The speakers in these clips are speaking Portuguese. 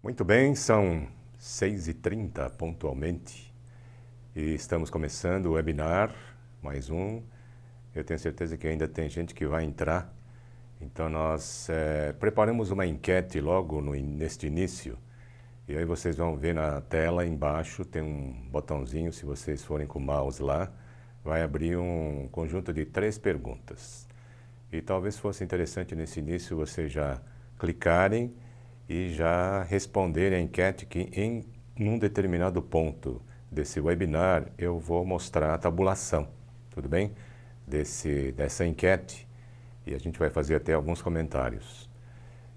Muito bem, são 6h30 pontualmente e estamos começando o webinar, mais um. Eu tenho certeza que ainda tem gente que vai entrar, então nós preparamos uma enquete logo neste início e aí vocês vão ver na tela embaixo, tem um botãozinho, se vocês forem com o mouse lá, vai abrir um conjunto de 3 perguntas. E talvez fosse interessante nesse início vocês já clicarem e já responderem a enquete que em um determinado ponto desse webinar eu vou mostrar a tabulação, tudo bem? Dessa enquete e a gente vai fazer até alguns comentários.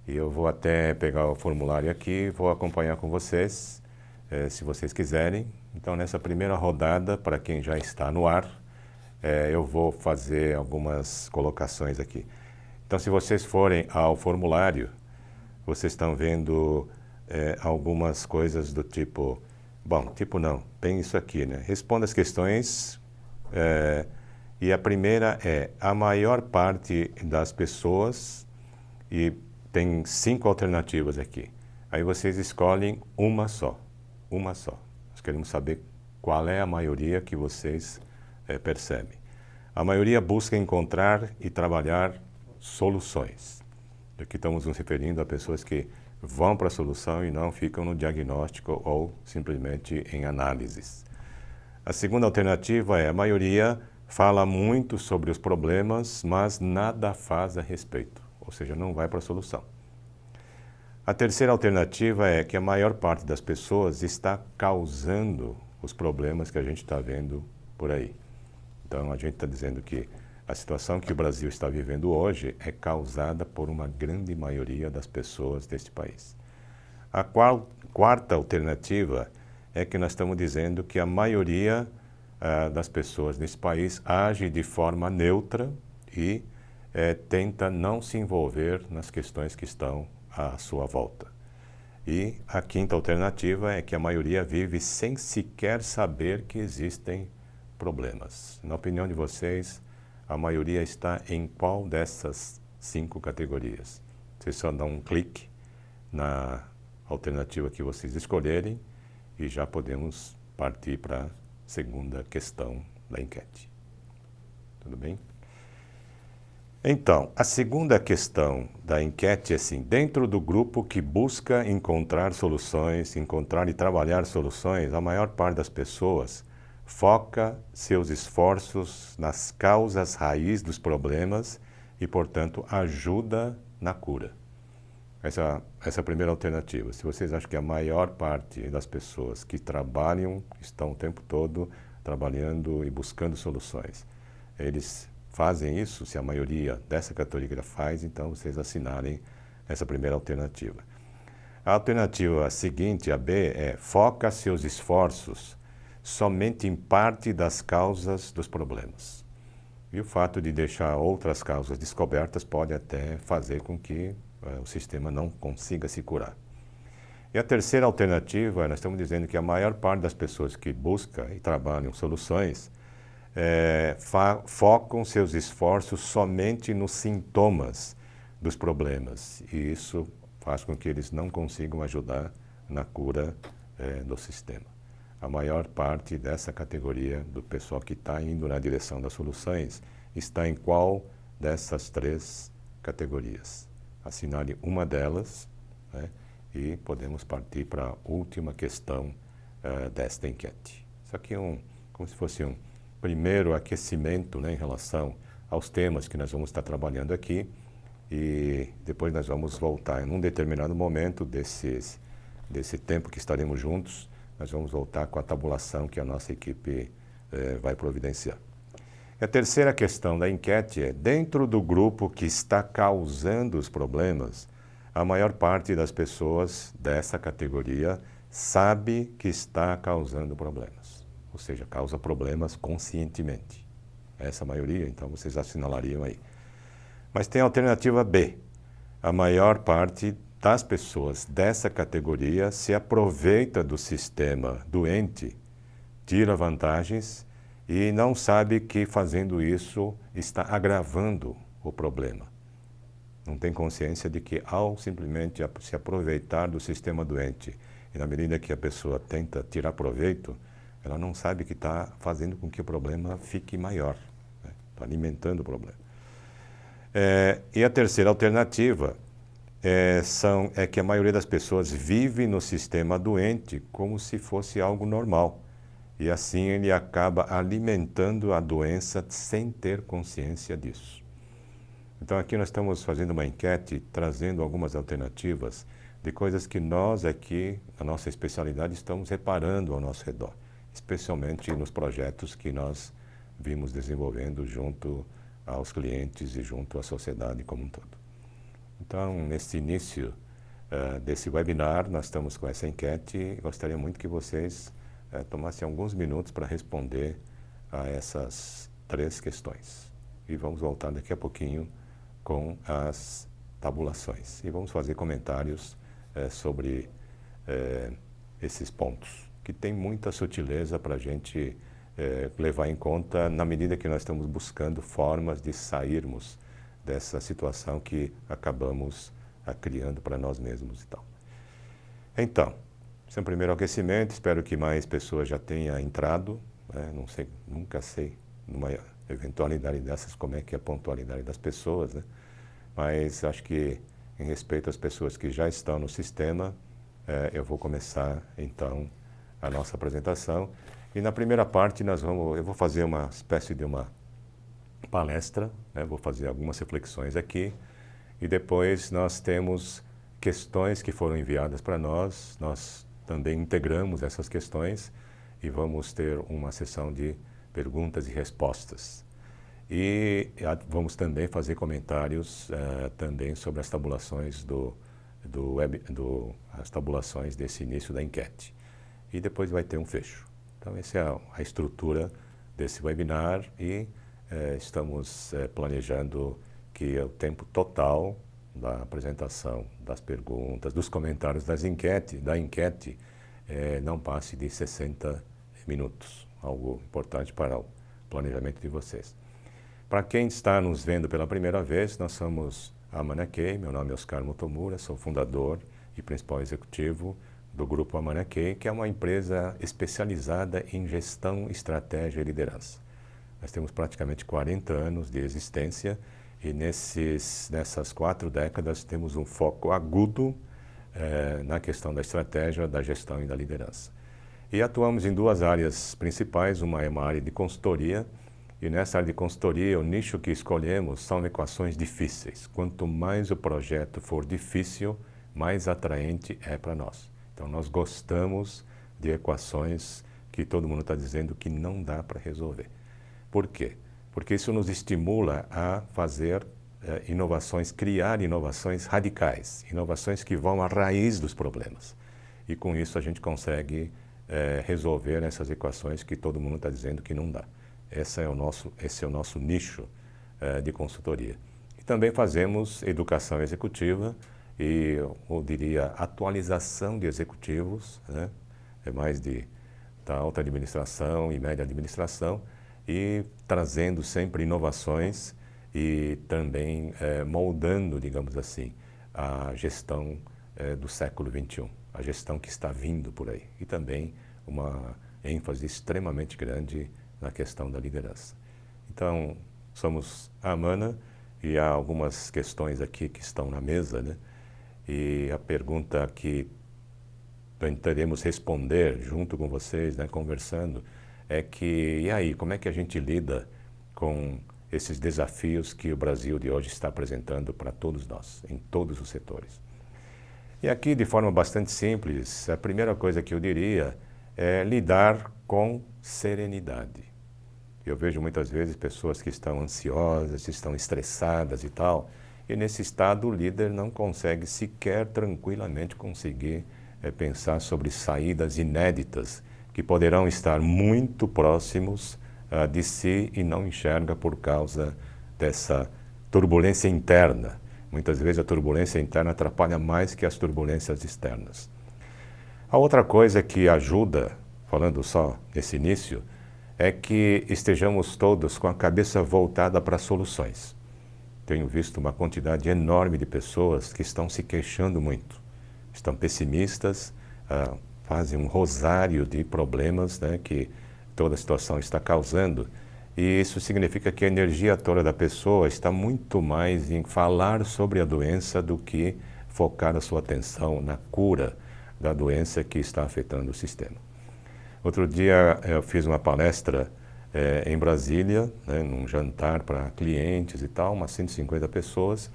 E eu vou até pegar o formulário aqui, vou acompanhar com vocês, se vocês quiserem. Então nessa primeira rodada, para quem já está no ar, eu vou fazer algumas colocações aqui. Então se vocês forem ao formulário, vocês estão vendo algumas coisas do tipo, bem isso aqui, né? Responda as questões e a primeira é, a maior parte das pessoas, e tem 5 alternativas aqui. Aí vocês escolhem uma só. Nós queremos saber qual é a maioria que vocês percebem. A maioria busca encontrar e trabalhar soluções. Aqui estamos nos referindo a pessoas que vão para a solução e não ficam no diagnóstico ou simplesmente em análises. A segunda alternativa é a maioria fala muito sobre os problemas, mas nada faz a respeito, ou seja, não vai para a solução. A terceira alternativa é que a maior parte das pessoas está causando os problemas que a gente está vendo por aí. Então a gente está dizendo que a situação que o Brasil está vivendo hoje é causada por uma grande maioria das pessoas deste país. A quarta alternativa é que nós estamos dizendo que a maioria das pessoas nesse país age de forma neutra e tenta não se envolver nas questões que estão à sua volta. E a quinta alternativa é que a maioria vive sem sequer saber que existem problemas. Na opinião de vocês, a maioria está em qual dessas 5 categorias? Vocês só dão um clique na alternativa que vocês escolherem e já podemos partir para a segunda questão da enquete. Tudo bem? Então, a segunda questão da enquete é assim, dentro do grupo que busca encontrar soluções, encontrar e trabalhar soluções, a maior parte das pessoas foca seus esforços nas causas raiz dos problemas e, portanto, ajuda na cura. Essa é a primeira alternativa. Se vocês acham que a maior parte das pessoas que trabalham, estão o tempo todo trabalhando e buscando soluções, eles fazem isso, se a maioria dessa categoria faz, então vocês assinarem essa primeira alternativa. A alternativa seguinte, a B, é foca seus esforços somente em parte das causas dos problemas. E o fato de deixar outras causas descobertas pode até fazer com que o sistema não consiga se curar. E a terceira alternativa, nós estamos dizendo que a maior parte das pessoas que buscam e trabalham soluções focam seus esforços somente nos sintomas dos problemas. E isso faz com que eles não consigam ajudar na cura do sistema. A maior parte dessa categoria do pessoal que está indo na direção das soluções está em qual dessas 3 categorias? Assinale uma delas, né, e podemos partir para a última questão desta enquete. Isso aqui é como se fosse um primeiro aquecimento, né, em relação aos temas que nós vamos estar trabalhando aqui e depois nós vamos voltar em um determinado momento desse tempo que estaremos juntos. Nós vamos voltar com a tabulação que a nossa equipe vai providenciar. E a terceira questão da enquete é, dentro do grupo que está causando os problemas, a maior parte das pessoas dessa categoria sabe que está causando problemas. Ou seja, causa problemas conscientemente. Essa maioria, então vocês assinalariam aí. Mas tem a alternativa B. A maior parte das pessoas dessa categoria se aproveita do sistema doente, tira vantagens e não sabe que fazendo isso está agravando o problema. não tem consciência de que ao simplesmente se aproveitar do sistema doente, e na medida que a pessoa tenta tirar proveito, ela não sabe que está fazendo com que o problema fique maior, né? Está alimentando o problema. E a terceira alternativa é que a maioria das pessoas vive no sistema doente como se fosse algo normal. E assim ele acaba alimentando a doença sem ter consciência disso. Então aqui nós estamos fazendo uma enquete, trazendo algumas alternativas de coisas que nós aqui, na nossa especialidade, estamos reparando ao nosso redor, especialmente nos projetos que nós vimos desenvolvendo junto aos clientes e junto à sociedade como um todo. Então, nesse início desse webinar, nós estamos com essa enquete e gostaria muito que vocês tomassem alguns minutos para responder a essas 3 questões. E vamos voltar daqui a pouquinho com as tabulações. E vamos fazer comentários sobre esses pontos, que tem muita sutileza para a gente levar em conta na medida que nós estamos buscando formas de sairmos dessa situação que acabamos criando para nós mesmos e tal. Então, esse é o primeiro aquecimento, espero que mais pessoas já tenham entrado, né? Não sei, nunca sei, numa eventualidade dessas, como é que é a pontualidade das pessoas, né? Mas acho que, em respeito às pessoas que já estão no sistema, eu vou começar, então, a nossa apresentação. E na primeira parte eu vou fazer uma espécie de uma palestra, né? Vou fazer algumas reflexões aqui e depois nós temos questões que foram enviadas para nós também integramos essas questões e vamos ter uma sessão de perguntas e respostas. E vamos também fazer comentários também sobre as tabulações as tabulações desse início da enquete. E depois vai ter um fecho. Então, essa é a estrutura desse webinar e estamos planejando que o tempo total da apresentação, das perguntas, dos comentários da enquete, não passe de 60 minutos. Algo importante para o planejamento de vocês. Para quem está nos vendo pela primeira vez, nós somos a Amanakei, meu nome é Oscar Motomura, sou fundador e principal executivo do Grupo Amanakei, que é uma empresa especializada em gestão, estratégia e liderança. Nós temos praticamente 40 anos de existência e nessas 4 décadas temos um foco agudo na questão da estratégia, da gestão e da liderança. E atuamos em 2 áreas principais, uma é uma área de consultoria, e nessa área de consultoria o nicho que escolhemos são equações difíceis. Quanto mais o projeto for difícil, mais atraente é para nós. Então nós gostamos de equações que todo mundo está dizendo que não dá para resolver. Por quê? Porque isso nos estimula a fazer inovações, criar inovações radicais, inovações que vão à raiz dos problemas. E com isso a gente consegue resolver essas equações que todo mundo está dizendo que não dá. Esse é o nosso nicho de consultoria. E também fazemos educação executiva e, eu diria, atualização de executivos, né? É mais da alta administração e média administração, e trazendo sempre inovações e também moldando, digamos assim, a gestão do século XXI, a gestão que está vindo por aí. E também uma ênfase extremamente grande na questão da liderança. Então, somos a Amana e há algumas questões aqui que estão na mesa, né? E a pergunta que tentaremos responder junto com vocês, né, conversando, é que, e aí, como é que a gente lida com esses desafios que o Brasil de hoje está apresentando para todos nós, em todos os setores? E aqui, de forma bastante simples, a primeira coisa que eu diria é lidar com serenidade. Eu vejo muitas vezes pessoas que estão ansiosas, estão estressadas e tal, e nesse estado o líder não consegue sequer tranquilamente conseguir pensar sobre saídas inéditas que poderão estar muito próximos de si e não enxerga por causa dessa turbulência interna. Muitas vezes a turbulência interna atrapalha mais que as turbulências externas. A outra coisa que ajuda, falando só nesse início, é que estejamos todos com a cabeça voltada para soluções. tenho visto uma quantidade enorme de pessoas que estão se queixando muito. Estão pessimistas, fazem um rosário de problemas, né, que toda a situação está causando. E isso significa que a energia toda da pessoa está muito mais em falar sobre a doença do que focar a sua atenção na cura da doença que está afetando o sistema. Outro dia eu fiz uma palestra em Brasília, né, num jantar para clientes e tal, umas 150 pessoas.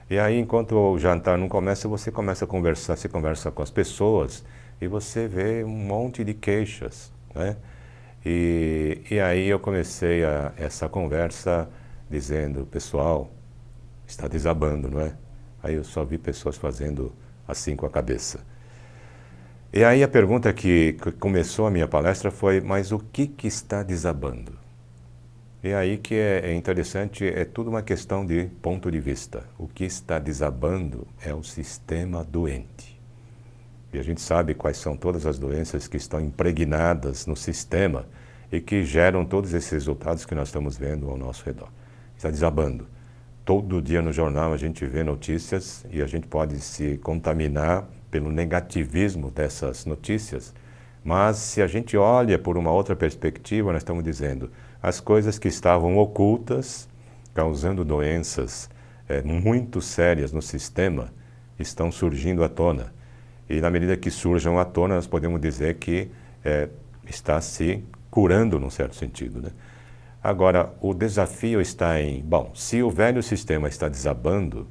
E aí, enquanto o jantar não começa, você começa a conversar, você conversa com as pessoas e você vê um monte de queixas, né? E aí eu comecei essa conversa dizendo, pessoal, está desabando, não é? Aí eu só vi pessoas fazendo assim com a cabeça. E aí a pergunta que começou a minha palestra foi, mas o que está desabando? E aí que é interessante, é tudo uma questão de ponto de vista. O que está desabando é o sistema doente. E a gente sabe quais são todas as doenças que estão impregnadas no sistema e que geram todos esses resultados que nós estamos vendo ao nosso redor. Está desabando. Todo dia no jornal a gente vê notícias e a gente pode se contaminar pelo negativismo dessas notícias, mas se a gente olha por uma outra perspectiva, nós estamos dizendo as coisas que estavam ocultas, causando doenças muito sérias no sistema, estão surgindo à tona. E na medida que surjam à tona, nós podemos dizer que está se curando num certo sentido, né? Agora, o desafio está em, bom, se o velho sistema está desabando,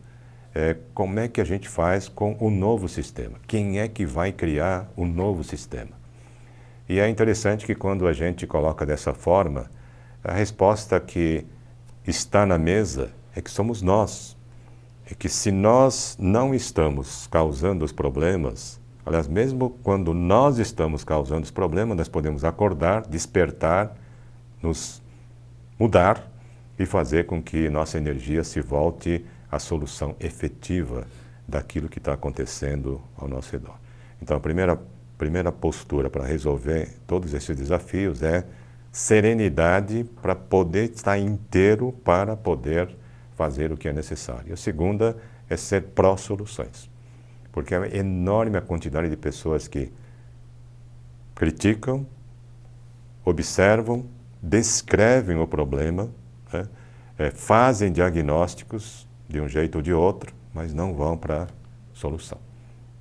como é que a gente faz com o novo sistema? Quem é que vai criar o novo sistema? E é interessante que quando a gente coloca dessa forma, a resposta que está na mesa é que somos nós. É que se nós não estamos causando os problemas, aliás, mesmo quando nós estamos causando os problemas, nós podemos acordar, despertar, nos mudar e fazer com que nossa energia se volte à solução efetiva daquilo que está acontecendo ao nosso redor. Então, a primeira postura para resolver todos esses desafios é serenidade para poder estar inteiro para poder fazer o que é necessário. A segunda é ser pró-soluções, porque é enorme a quantidade de pessoas que criticam, observam, descrevem o problema, né? Fazem diagnósticos de um jeito ou de outro, mas não vão para a solução.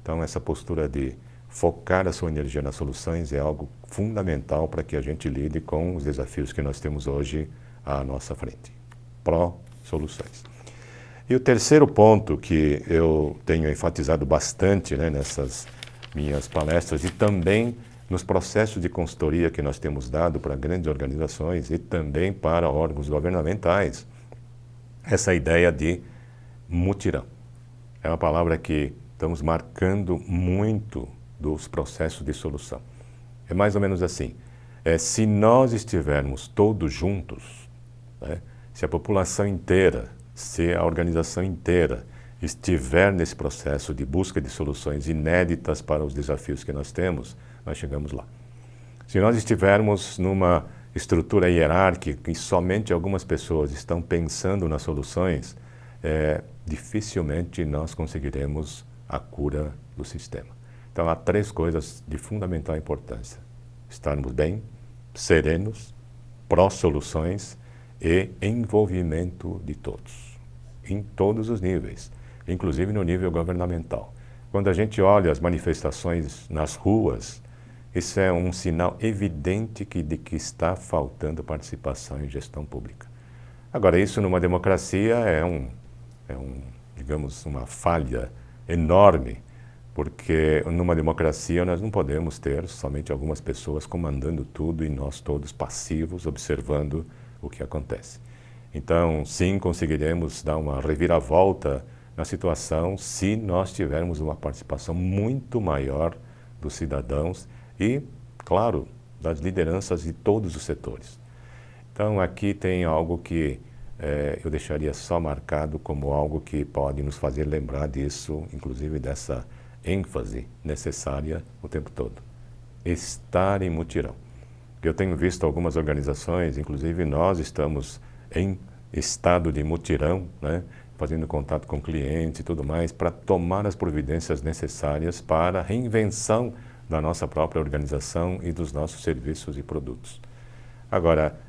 Então, essa postura de focar a sua energia nas soluções é algo fundamental para que a gente lide com os desafios que nós temos hoje à nossa frente. Pró-soluções. E o terceiro ponto que eu tenho enfatizado bastante, né, nessas minhas palestras e também nos processos de consultoria que nós temos dado para grandes organizações e também para órgãos governamentais, essa ideia de mutirão. É uma palavra que estamos marcando muito dos processos de solução. É mais ou menos assim, se nós estivermos todos juntos, né, se a população inteira, se a organização inteira estiver nesse processo de busca de soluções inéditas para os desafios que nós temos, nós chegamos lá. Se nós estivermos numa estrutura hierárquica e somente algumas pessoas estão pensando nas soluções, dificilmente nós conseguiremos a cura do sistema. Então, há três coisas de fundamental importância: estarmos bem, serenos, pró-soluções e envolvimento de todos, em todos os níveis, inclusive no nível governamental. Quando a gente olha as manifestações nas ruas, isso é um sinal evidente de que está faltando participação em gestão pública. Agora, isso numa democracia digamos, uma falha enorme, porque numa democracia nós não podemos ter somente algumas pessoas comandando tudo e nós todos passivos observando o que acontece. Então, sim, conseguiremos dar uma reviravolta na situação se nós tivermos uma participação muito maior dos cidadãos e, claro, das lideranças de todos os setores. Então, aqui tem algo que eu deixaria só marcado como algo que pode nos fazer lembrar disso, inclusive dessa ênfase necessária o tempo todo. Estar em mutirão. Eu tenho visto algumas organizações, inclusive nós estamos em estado de mutirão, né, fazendo contato com clientes e tudo mais, para tomar as providências necessárias para a reinvenção da nossa própria organização e dos nossos serviços e produtos. Agora,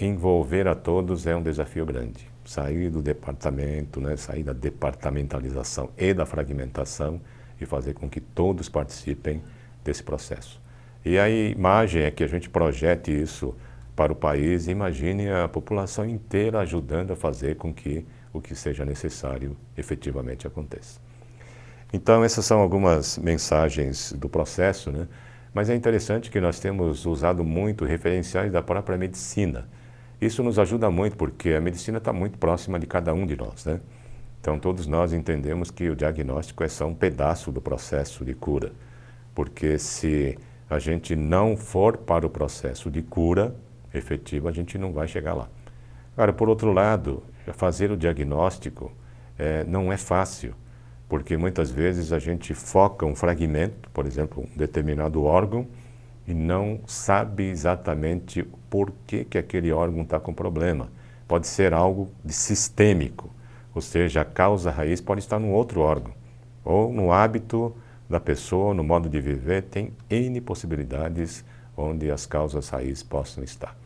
envolver a todos é um desafio grande. Sair do departamento, né, sair da departamentalização e da fragmentação e fazer com que todos participem desse processo. E a imagem é que a gente projete isso para o país e imagine a população inteira ajudando a fazer com que o que seja necessário efetivamente aconteça. Então, essas são algumas mensagens do processo, né? Mas é interessante que nós temos usado muito referenciais da própria medicina. Isso nos ajuda muito porque a medicina está muito próxima de cada um de nós, né? Então, todos nós entendemos que o diagnóstico é só um pedaço do processo de cura. Porque se a gente não for para o processo de cura efetivo, a gente não vai chegar lá. Agora, por outro lado, fazer o diagnóstico não é fácil, porque muitas vezes a gente foca um fragmento, por exemplo, um determinado órgão, e não sabe exatamente por que aquele órgão está com problema. Pode ser algo sistêmico, ou seja, a causa raiz pode estar num outro órgão, ou no hábito da pessoa, no modo de viver, tem N possibilidades onde as causas raiz possam estar.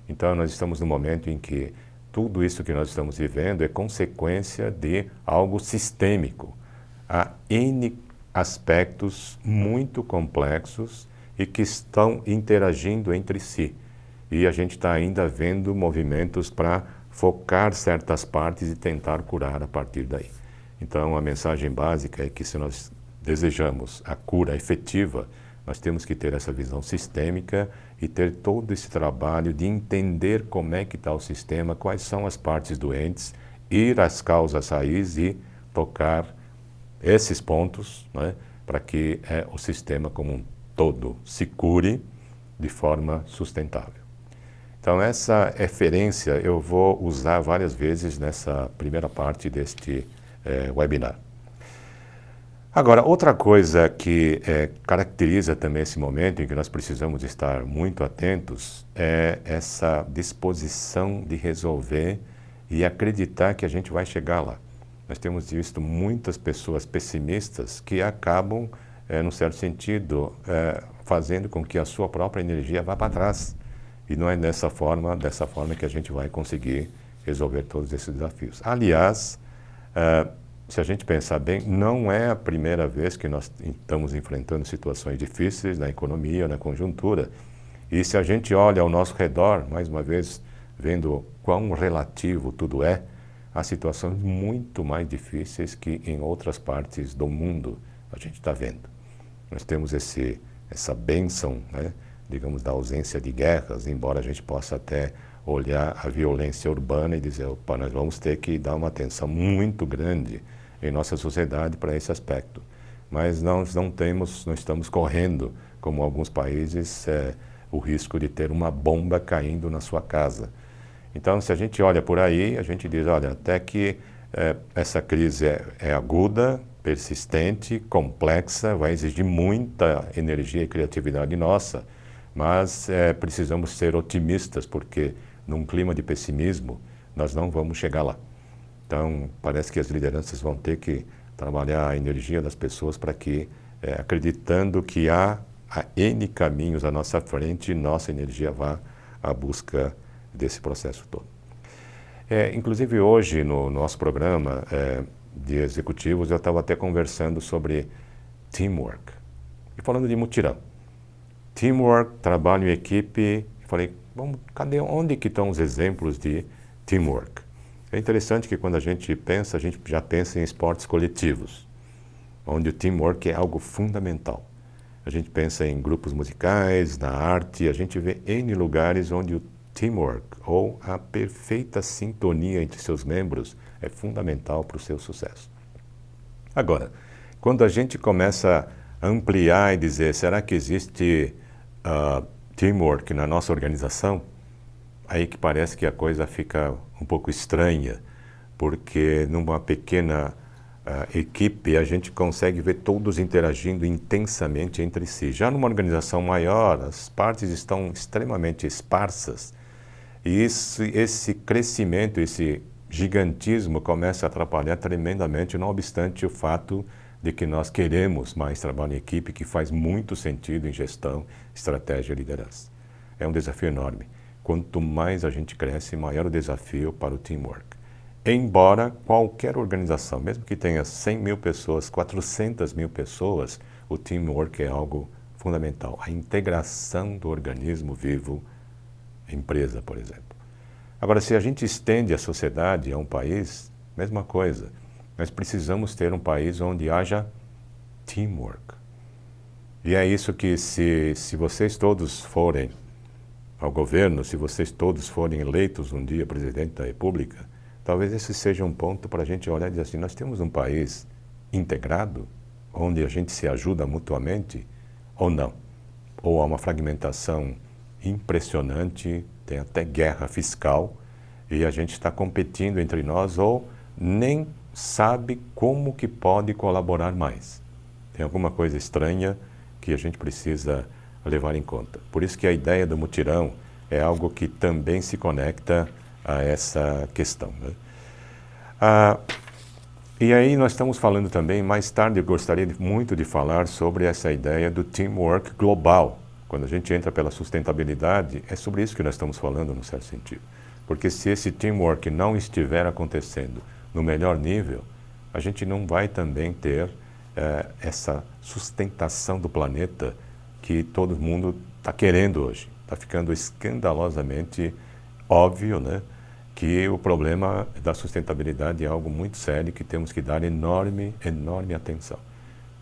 Então, nós estamos num momento em que tudo isso que nós estamos vivendo é consequência de algo sistêmico. Há N aspectos muito complexos e que estão interagindo entre si. E a gente está ainda vendo movimentos para focar certas partes e tentar curar a partir daí. Então, a mensagem básica é que se nós desejamos a cura efetiva, nós temos que ter essa visão sistêmica e ter todo esse trabalho de entender como é que está o sistema, quais são as partes doentes, ir às causas raiz e tocar esses pontos, né, para que o sistema como um todo se cure de forma sustentável. Então, essa referência eu vou usar várias vezes nessa primeira parte deste webinar. Agora, outra coisa que caracteriza também esse momento em que nós precisamos estar muito atentos é essa disposição de resolver e acreditar que a gente vai chegar lá. Nós temos visto muitas pessoas pessimistas que acabam, num certo sentido, fazendo com que a sua própria energia vá para trás. E não é dessa forma que a gente vai conseguir resolver todos esses desafios. Aliás, se a gente pensar bem, não é a primeira vez que nós estamos enfrentando situações difíceis na economia, na conjuntura. E se a gente olha ao nosso redor, mais uma vez, vendo quão relativo tudo é, há situações muito mais difíceis que em outras partes do mundo a gente está vendo. Nós temos essa bênção, né, digamos, da ausência de guerras, embora a gente possa até olhar a violência urbana e dizer, opa, nós vamos ter que dar uma atenção muito grande em nossa sociedade para esse aspecto. Mas nós não estamos correndo, como alguns países, o risco de ter uma bomba caindo na sua casa. Então, se a gente olha por aí, a gente diz, olha, até que essa crise é aguda, persistente, complexa, vai exigir muita energia e criatividade nossa, mas precisamos ser otimistas, porque num clima de pessimismo, nós não vamos chegar lá. Então, parece que as lideranças vão ter que trabalhar a energia das pessoas para que, acreditando que há N caminhos à nossa frente, nossa energia vá à busca desse processo todo. Inclusive, hoje, no nosso programa de executivos, eu estava até conversando sobre teamwork. E falando de mutirão. Teamwork, trabalho em equipe. Falei, onde que estão os exemplos de teamwork? É interessante que quando a gente já pensa em esportes coletivos, onde o teamwork é algo fundamental. A gente pensa em grupos musicais, na arte, a gente vê N lugares onde o teamwork, ou a perfeita sintonia entre seus membros, é fundamental para o seu sucesso. Agora, quando a gente começa a ampliar e dizer, será que existe teamwork na nossa organização? Aí que parece que a coisa fica um pouco estranha, porque numa pequena equipe a gente consegue ver todos interagindo intensamente entre si. Já numa organização maior, as partes estão extremamente esparsas e esse crescimento, esse gigantismo começa a atrapalhar tremendamente, não obstante o fato de que nós queremos mais trabalho em equipe, que faz muito sentido em gestão, estratégia e liderança. É um desafio enorme. Quanto mais a gente cresce, maior o desafio para o teamwork. Embora qualquer organização, mesmo que tenha 100 mil pessoas, 400 mil pessoas, o teamwork é algo fundamental. A integração do organismo vivo, empresa, por exemplo. Agora, se a gente estende a sociedade a um país, mesma coisa. Nós precisamos ter um país onde haja teamwork. E é isso que, se vocês todos forem ao governo, se vocês todos forem eleitos um dia presidente da República, talvez esse seja um ponto para a gente olhar e dizer assim, nós temos um país integrado, onde a gente se ajuda mutuamente, ou não? Ou há uma fragmentação impressionante, tem até guerra fiscal, e a gente está competindo entre nós, ou nem sabe como que pode colaborar mais. Tem alguma coisa estranha que a gente precisa levar em conta. Por isso que a ideia do mutirão é algo que também se conecta a essa questão, né? E aí nós estamos falando também, mais tarde eu gostaria muito de falar sobre essa ideia do teamwork global. Quando a gente entra pela sustentabilidade, é sobre isso que nós estamos falando, no certo sentido. Porque se esse teamwork não estiver acontecendo no melhor nível, a gente não vai também ter essa sustentação do planeta que todo mundo está querendo hoje. Está ficando escandalosamente óbvio, né, que o problema da sustentabilidade é algo muito sério que temos que dar enorme atenção.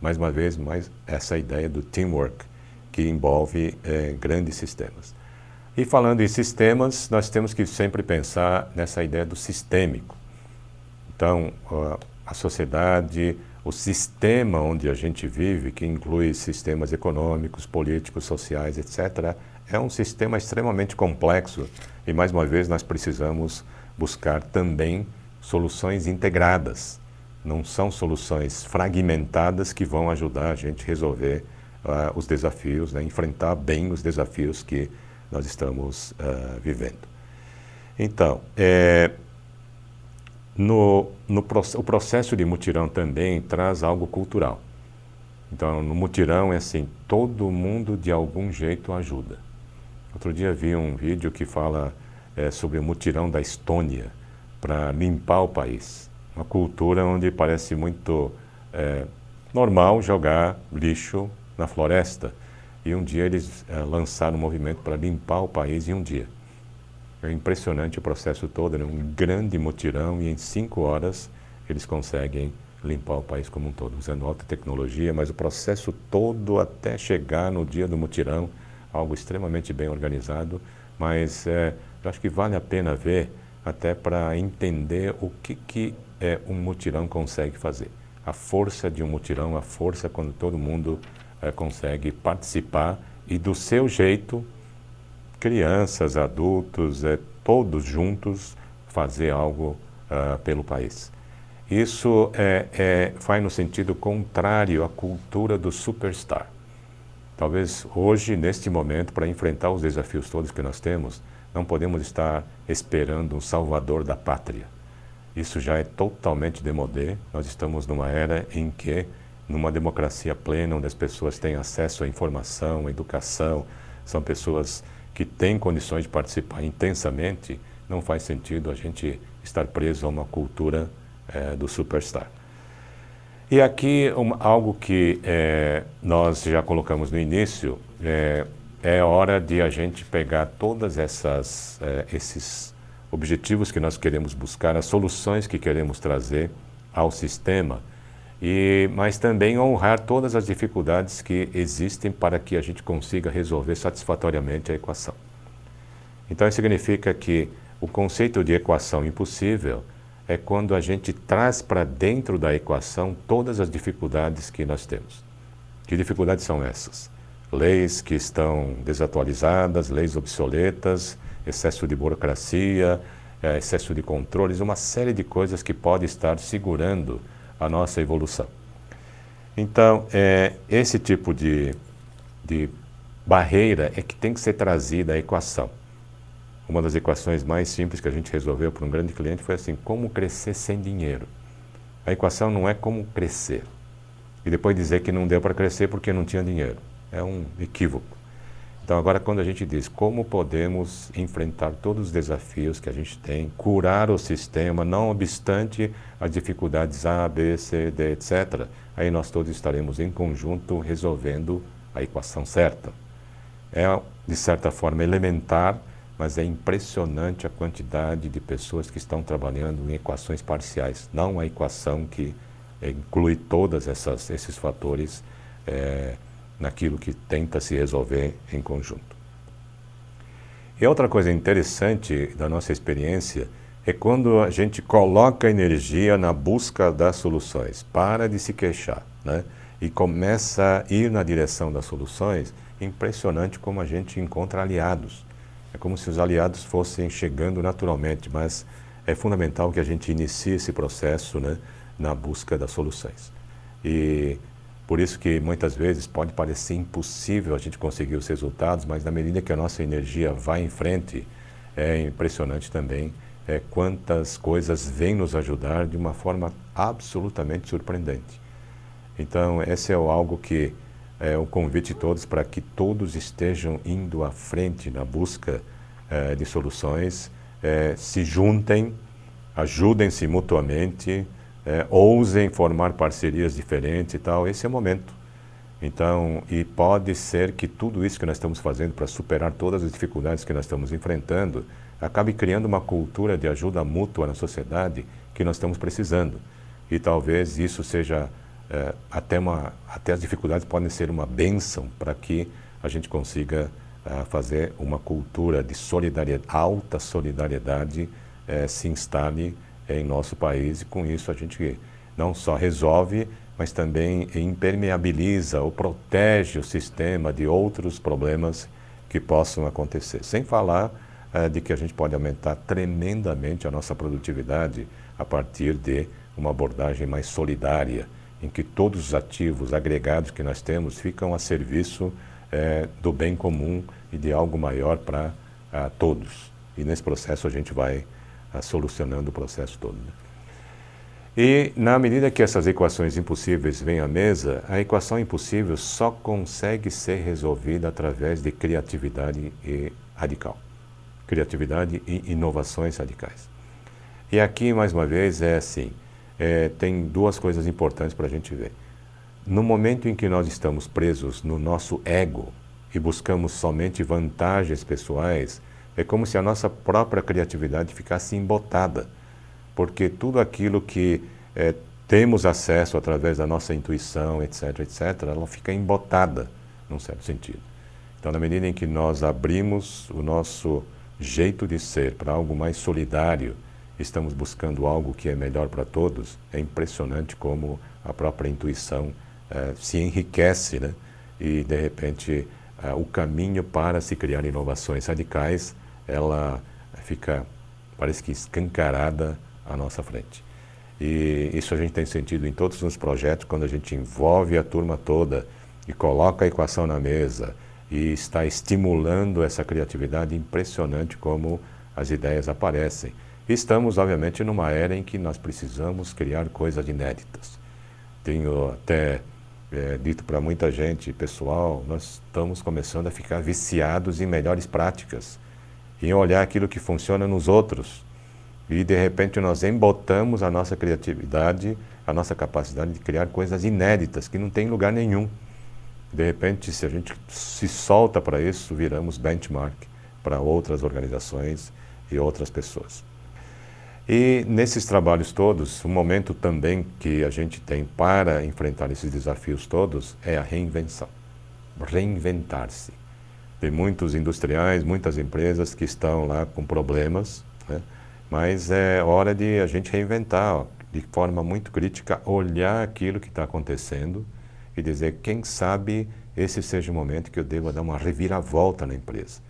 Mais uma vez, mais essa ideia do teamwork, que envolve grandes sistemas. E falando em sistemas, nós temos que sempre pensar nessa ideia do sistêmico. Então, a sociedade, o sistema onde a gente vive, que inclui sistemas econômicos, políticos, sociais, etc., é um sistema extremamente complexo e, mais uma vez, nós precisamos buscar também soluções integradas. Não são soluções fragmentadas que vão ajudar a gente a resolver os desafios, né, enfrentar bem os desafios que nós estamos vivendo. Então, o processo de mutirão também traz algo cultural. Então, no mutirão é assim, todo mundo de algum jeito ajuda. Outro dia vi um vídeo que fala sobre o mutirão da Estônia para limpar o país. Uma cultura onde parece muito normal jogar lixo na floresta. E um dia eles lançaram um movimento para limpar o país em um dia. É impressionante o processo todo, né? Um grande mutirão e em 5 horas eles conseguem limpar o país como um todo, usando alta tecnologia, mas o processo todo até chegar no dia do mutirão, algo extremamente bem organizado, mas eu acho que vale a pena ver até para entender o que um mutirão consegue fazer. A força de um mutirão, a força quando todo mundo consegue participar e do seu jeito, crianças, adultos, todos juntos, fazer algo pelo país. Isso vai no sentido contrário à cultura do superstar. Talvez hoje, neste momento, para enfrentar os desafios todos que nós temos, não podemos estar esperando um salvador da pátria. Isso já é totalmente démodé. Nós estamos numa era em que, numa democracia plena, onde as pessoas têm acesso à informação, à educação, são pessoas que têm condições de participar intensamente, não faz sentido a gente estar preso a uma cultura do superstar. E aqui algo que nós já colocamos no início, é hora de a gente pegar todas esses objetivos que nós queremos buscar, as soluções que queremos trazer ao sistema, mas também honrar todas as dificuldades que existem para que a gente consiga resolver satisfatoriamente a equação. Então, isso significa que o conceito de equação impossível é quando a gente traz para dentro da equação todas as dificuldades que nós temos. Que dificuldades são essas? Leis que estão desatualizadas, leis obsoletas, excesso de burocracia, excesso de controles, uma série de coisas que pode estar segurando a nossa evolução. Então, esse tipo de barreira é que tem que ser trazida à equação. uma das equações mais simples que a gente resolveu para um grande cliente foi assim: como crescer sem dinheiro? A equação não é como crescer e depois dizer que não deu para crescer porque não tinha dinheiro. É um equívoco. Então agora quando a gente diz como podemos enfrentar todos os desafios que a gente tem, curar o sistema, não obstante as dificuldades A, B, C, D, etc., aí nós todos estaremos em conjunto resolvendo a equação certa. É, de certa forma, elementar, mas é impressionante a quantidade de pessoas que estão trabalhando em equações parciais, não a equação que inclui todos esses fatores naquilo que tenta se resolver em conjunto. E outra coisa interessante da nossa experiência é quando a gente coloca energia na busca das soluções, para de se queixar, né? E começa a ir na direção das soluções. Impressionante como a gente encontra aliados. É como se os aliados fossem chegando naturalmente, mas é fundamental que a gente inicie esse processo, né, na busca das soluções. E por isso que muitas vezes pode parecer impossível a gente conseguir os resultados, mas na medida que a nossa energia vai em frente, é impressionante também quantas coisas vêm nos ajudar de uma forma absolutamente surpreendente. Então, esse é algo que é o convite de todos para que todos estejam indo à frente na busca de soluções, se juntem, ajudem-se mutuamente, ousem formar parcerias diferentes e tal. Esse é o momento. Então, e pode ser que tudo isso que nós estamos fazendo para superar todas as dificuldades que nós estamos enfrentando acabe criando uma cultura de ajuda mútua na sociedade que nós estamos precisando. E talvez isso seja até as dificuldades podem ser uma bênção para que a gente consiga fazer uma cultura de solidariedade, alta solidariedade se instale em nosso país, e com isso a gente não só resolve, mas também impermeabiliza ou protege o sistema de outros problemas que possam acontecer. Sem falar de que a gente pode aumentar tremendamente a nossa produtividade a partir de uma abordagem mais solidária, em que todos os ativos agregados que nós temos ficam a serviço do bem comum e de algo maior para todos. E nesse processo a gente vai solucionando o processo todo, né? E na medida que essas equações impossíveis vêm à mesa, a equação impossível só consegue ser resolvida através de criatividade radical. Criatividade e inovações radicais. E aqui, mais uma vez, é assim, tem duas coisas importantes para a gente ver. No momento em que nós estamos presos no nosso ego e buscamos somente vantagens pessoais, é como se a nossa própria criatividade ficasse embotada, porque tudo aquilo que temos acesso através da nossa intuição, etc., etc., ela fica embotada, num certo sentido. Então, na medida em que nós abrimos o nosso jeito de ser para algo mais solidário, estamos buscando algo que é melhor para todos, é impressionante como a própria intuição se enriquece, né? E, de repente, o caminho para se criar inovações radicais, ela fica, parece que escancarada à nossa frente. E isso a gente tem sentido em todos os projetos, quando a gente envolve a turma toda e coloca a equação na mesa e está estimulando essa criatividade, impressionante como as ideias aparecem. Estamos, obviamente, numa era em que nós precisamos criar coisas inéditas. Tenho até dito para muita gente, pessoal, nós estamos começando a ficar viciados em melhores práticas, em olhar aquilo que funciona nos outros. E, de repente, nós embotamos a nossa criatividade, a nossa capacidade de criar coisas inéditas, que não tem lugar nenhum. De repente, se a gente se solta para isso, viramos benchmark para outras organizações e outras pessoas. E nesses trabalhos todos, o momento também que a gente tem para enfrentar esses desafios todos é a reinvenção. Reinventar-se. Tem muitos industriais, muitas empresas que estão lá com problemas, né? Mas é hora de a gente reinventar, de forma muito crítica, olhar aquilo que está acontecendo e dizer, quem sabe esse seja o momento que eu devo dar uma reviravolta na empresa.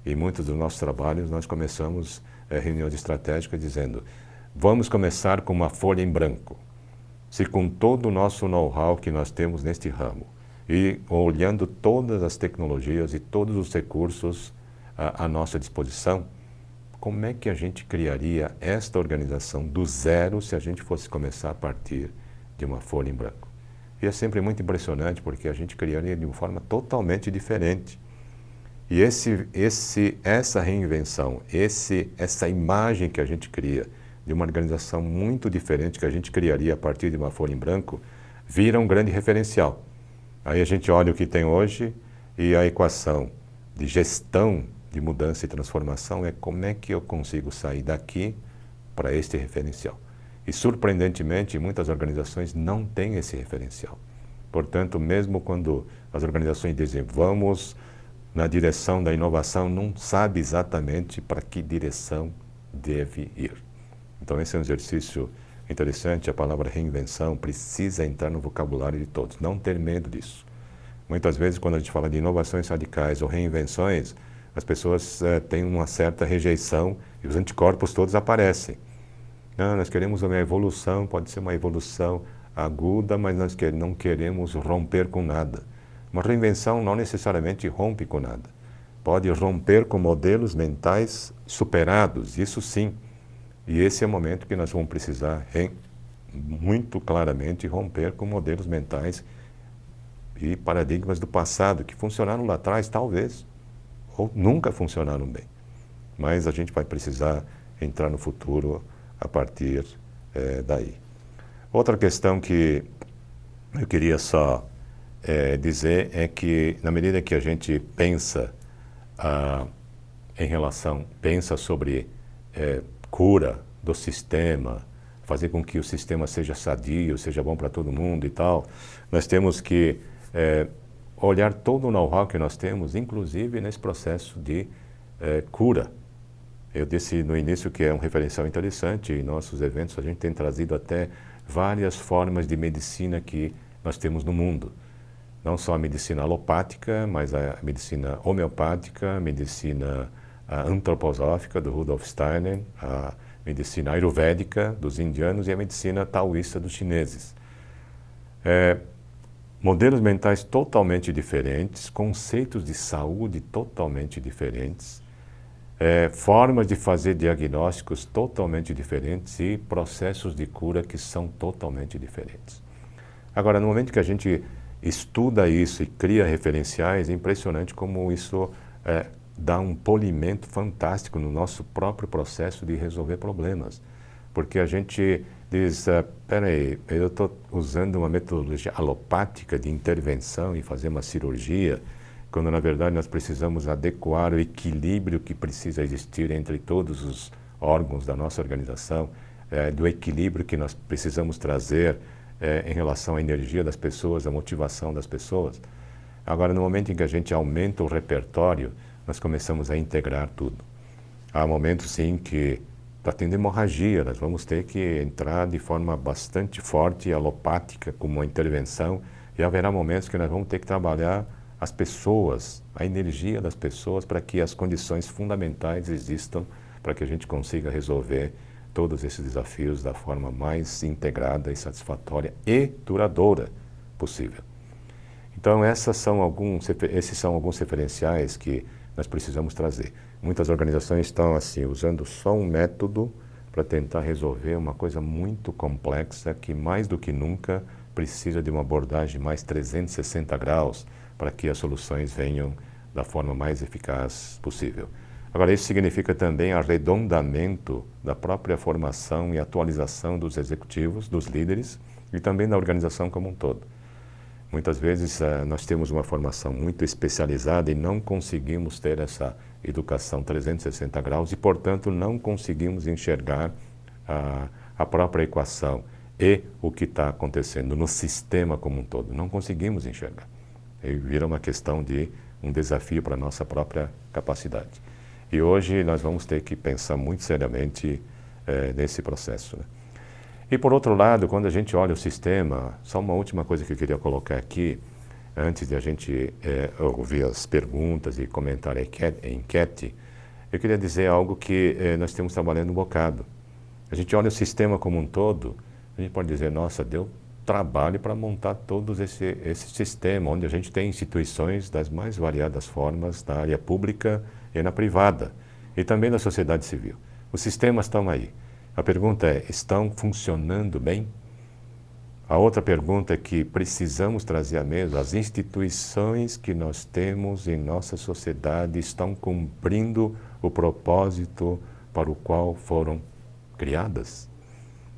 E muitos dos nossos trabalhos nós começamos reuniões estratégicas dizendo, vamos começar com uma folha em branco. Se com todo o nosso know-how que nós temos neste ramo e olhando todas as tecnologias e todos os recursos à nossa disposição, como é que a gente criaria esta organização do zero se a gente fosse começar a partir de uma folha em branco. E é sempre muito impressionante porque a gente criaria de uma forma totalmente diferente. E essa reinvenção, essa imagem que a gente cria de uma organização muito diferente que a gente criaria a partir de uma folha em branco, vira um grande referencial. Aí a gente olha o que tem hoje e a equação de gestão de mudança e transformação é como é que eu consigo sair daqui para este referencial. E surpreendentemente, muitas organizações não têm esse referencial. Portanto, mesmo quando as organizações dizem vamos na direção da inovação, não sabe exatamente para que direção deve ir. Então esse é um exercício interessante, a palavra reinvenção precisa entrar no vocabulário de todos, não ter medo disso. Muitas vezes quando a gente fala de inovações radicais ou reinvenções, as pessoas têm uma certa rejeição e os anticorpos todos aparecem. Não, nós queremos uma evolução, pode ser uma evolução aguda, mas nós não queremos romper com nada. Uma reinvenção não necessariamente rompe com nada. Pode romper com modelos mentais superados, isso sim. E esse é o momento que nós vamos precisar muito claramente romper com modelos mentais e paradigmas do passado, que funcionaram lá atrás, talvez, ou nunca funcionaram bem. Mas a gente vai precisar entrar no futuro a partir daí. Outra questão que eu queria só dizer é que, na medida que a gente pensa pensa sobre cura do sistema, fazer com que o sistema seja sadio, seja bom para todo mundo e tal, nós temos que olhar todo o know-how que nós temos, inclusive nesse processo de cura. Eu disse no início que é um referencial interessante, em nossos eventos a gente tem trazido até várias formas de medicina que nós temos no mundo. Não só a medicina alopática, mas a medicina homeopática, a medicina antroposófica do Rudolf Steiner, a medicina ayurvédica dos indianos e a medicina taoísta dos chineses. Modelos mentais totalmente diferentes, conceitos de saúde totalmente diferentes, formas de fazer diagnósticos totalmente diferentes e processos de cura que são totalmente diferentes. Agora, no momento que a gente estuda isso e cria referenciais, é impressionante como isso dá um polimento fantástico no nosso próprio processo de resolver problemas. Porque a gente diz, peraí, eu estou usando uma metodologia alopática de intervenção e fazer uma cirurgia, quando na verdade nós precisamos adequar o equilíbrio que precisa existir entre todos os órgãos da nossa organização, do equilíbrio que nós precisamos trazer em relação à energia das pessoas, à motivação das pessoas. Agora, no momento em que a gente aumenta o repertório, nós começamos a integrar tudo. Há momentos, sim, que está tendo hemorragia, nós vamos ter que entrar de forma bastante forte e alopática como uma intervenção, e haverá momentos que nós vamos ter que trabalhar as pessoas, a energia das pessoas, para que as condições fundamentais existam, para que a gente consiga resolver todos esses desafios da forma mais integrada e satisfatória e duradoura possível. Então, esses são alguns referenciais que nós precisamos trazer. Muitas organizações estão assim, usando só um método para tentar resolver uma coisa muito complexa que, mais do que nunca, precisa de uma abordagem mais 360 graus para que as soluções venham da forma mais eficaz possível. Agora, isso significa também arredondamento da própria formação e atualização dos executivos, dos líderes e também da organização como um todo. Muitas vezes nós temos uma formação muito especializada e não conseguimos ter essa educação 360 graus e, portanto, não conseguimos enxergar a própria equação e o que está acontecendo no sistema como um todo. Não conseguimos enxergar. E vira uma questão de um desafio para a nossa própria capacidade. E hoje nós vamos ter que pensar muito seriamente nesse processo, né? E por outro lado, quando a gente olha o sistema, só uma última coisa que eu queria colocar aqui, antes de a gente ouvir as perguntas e comentar a enquete, eu queria dizer algo que nós temos trabalhando um bocado. A gente olha o sistema como um todo, a gente pode dizer, nossa, deu trabalho para montar todo esse sistema, onde a gente tem instituições das mais variadas formas, na área pública e na privada. e também da sociedade civil. Os sistemas estão aí. A pergunta é, estão funcionando bem? A outra pergunta é que precisamos trazer à mesa: as instituições que nós temos em nossa sociedade estão cumprindo o propósito para o qual foram criadas?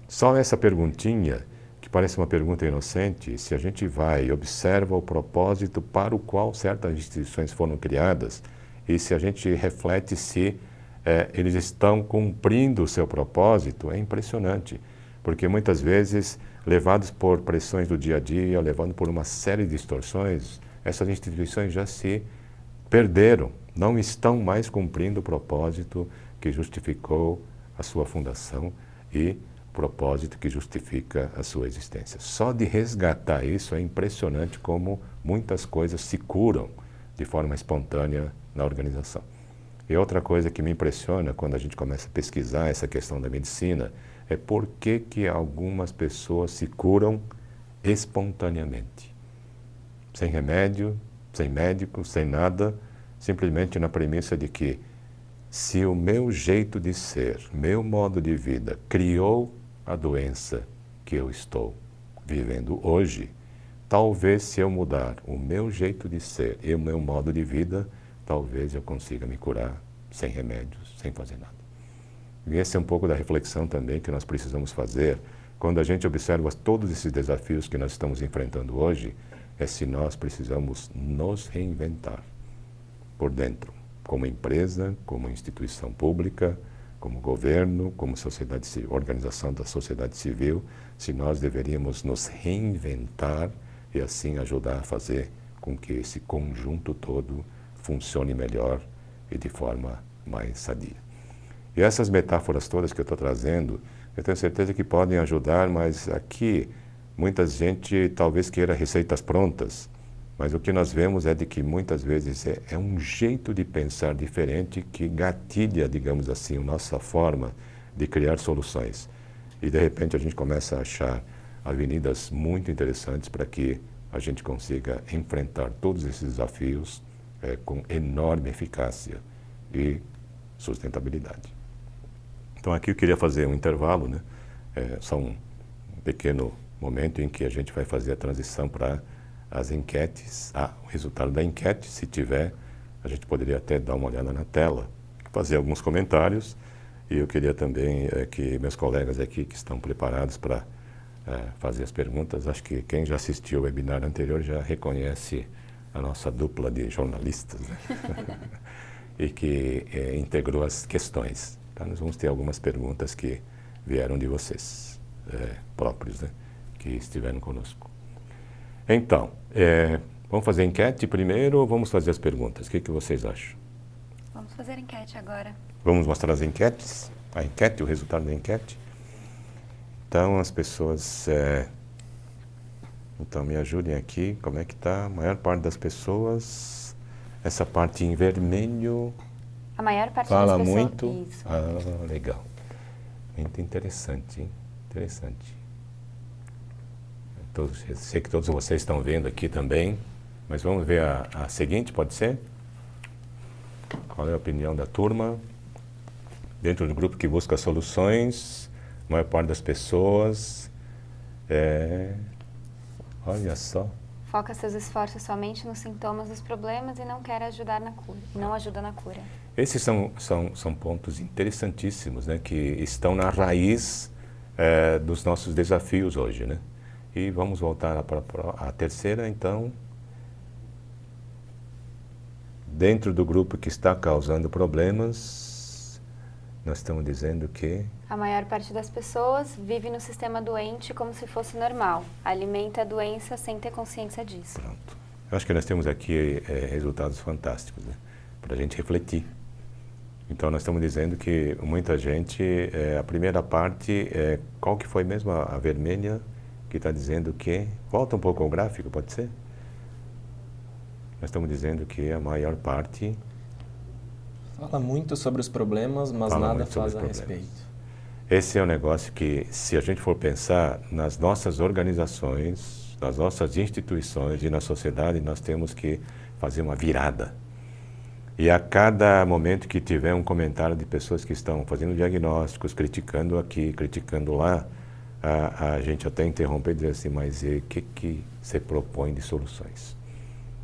Só essa perguntinha, que parece uma pergunta inocente, se a gente vai e observa o propósito para o qual certas instituições foram criadas, e se a gente reflete se eles estão cumprindo o seu propósito, é impressionante. Porque muitas vezes, levados por pressões do dia a dia, levando por uma série de distorções, essas instituições já se perderam, não estão mais cumprindo o propósito que justificou a sua fundação e o propósito que justifica a sua existência. Só de resgatar isso é impressionante como muitas coisas se curam de forma espontânea na organização. E outra coisa que me impressiona quando a gente começa a pesquisar essa questão da medicina é por que algumas pessoas se curam espontaneamente. Sem remédio, sem médico, sem nada, simplesmente na premissa de que se o meu jeito de ser, meu modo de vida criou a doença que eu estou vivendo hoje, talvez se eu mudar o meu jeito de ser e o meu modo de vida, talvez eu consiga me curar sem remédios, sem fazer nada. E esse é um pouco da reflexão também que nós precisamos fazer quando a gente observa todos esses desafios que nós estamos enfrentando hoje, é se nós precisamos nos reinventar por dentro, como empresa, como instituição pública, como governo, como sociedade civil, organização da sociedade civil, se nós deveríamos nos reinventar e assim ajudar a fazer com que esse conjunto todo funcione melhor e de forma mais sadia. E essas metáforas todas que eu estou trazendo, eu tenho certeza que podem ajudar, mas aqui muita gente talvez queira receitas prontas, mas o que nós vemos é de que muitas vezes é um jeito de pensar diferente que gatilha, digamos assim, a nossa forma de criar soluções. E de repente a gente começa a achar avenidas muito interessantes para que a gente consiga enfrentar todos esses desafios com enorme eficácia e sustentabilidade. Então aqui eu queria fazer um intervalo, né? Só um pequeno momento em que a gente vai fazer a transição para as enquetes. O resultado da enquete, se tiver, a gente poderia até dar uma olhada na tela, fazer alguns comentários. E eu queria também que meus colegas aqui que estão preparados para fazer as perguntas, acho que quem já assistiu o webinar anterior já reconhece a nossa dupla de jornalistas, né? E que integrou as questões. Então, nós vamos ter algumas perguntas que vieram de vocês próprios, né? Que estiveram conosco. Então, vamos fazer a enquete primeiro ou vamos fazer as perguntas? O que vocês acham? Vamos fazer a enquete agora. Vamos mostrar as enquetes? A enquete, o resultado da enquete? Então, as pessoas... Então, me ajudem aqui. Como é que está? A maior parte das pessoas... Essa parte em vermelho... A maior parte fala das pessoas... muito. Isso. Legal. Muito interessante, hein? Interessante. Sei que todos vocês estão vendo aqui também, mas vamos ver a seguinte, pode ser? Qual é a opinião da turma? Dentro do grupo que busca soluções, a maior parte das pessoas olha só. Foca seus esforços somente nos sintomas dos problemas e não quer ajudar na cura. Não ajuda na cura. Esses são pontos interessantíssimos, né, que estão na raiz dos nossos desafios hoje, né? E vamos voltar para a terceira, então. Dentro do grupo que está causando problemas, nós estamos dizendo que... A maior parte das pessoas vive no sistema doente como se fosse normal. Alimenta a doença sem ter consciência disso. Pronto. Eu acho que nós temos aqui resultados fantásticos, né? Para a gente refletir. Então, nós estamos dizendo que muita gente... a primeira parte, qual que foi mesmo a vermelha, que está dizendo que... Volta um pouco ao gráfico, pode ser? Nós estamos dizendo que a maior parte... Fala muito sobre os problemas, mas nada faz a respeito. Esse é um negócio que, se a gente for pensar nas nossas organizações, nas nossas instituições e na sociedade, nós temos que fazer uma virada. E a cada momento que tiver um comentário de pessoas que estão fazendo diagnósticos, criticando aqui, criticando lá, a gente até interrompe e diz assim, mas e o que você propõe de soluções?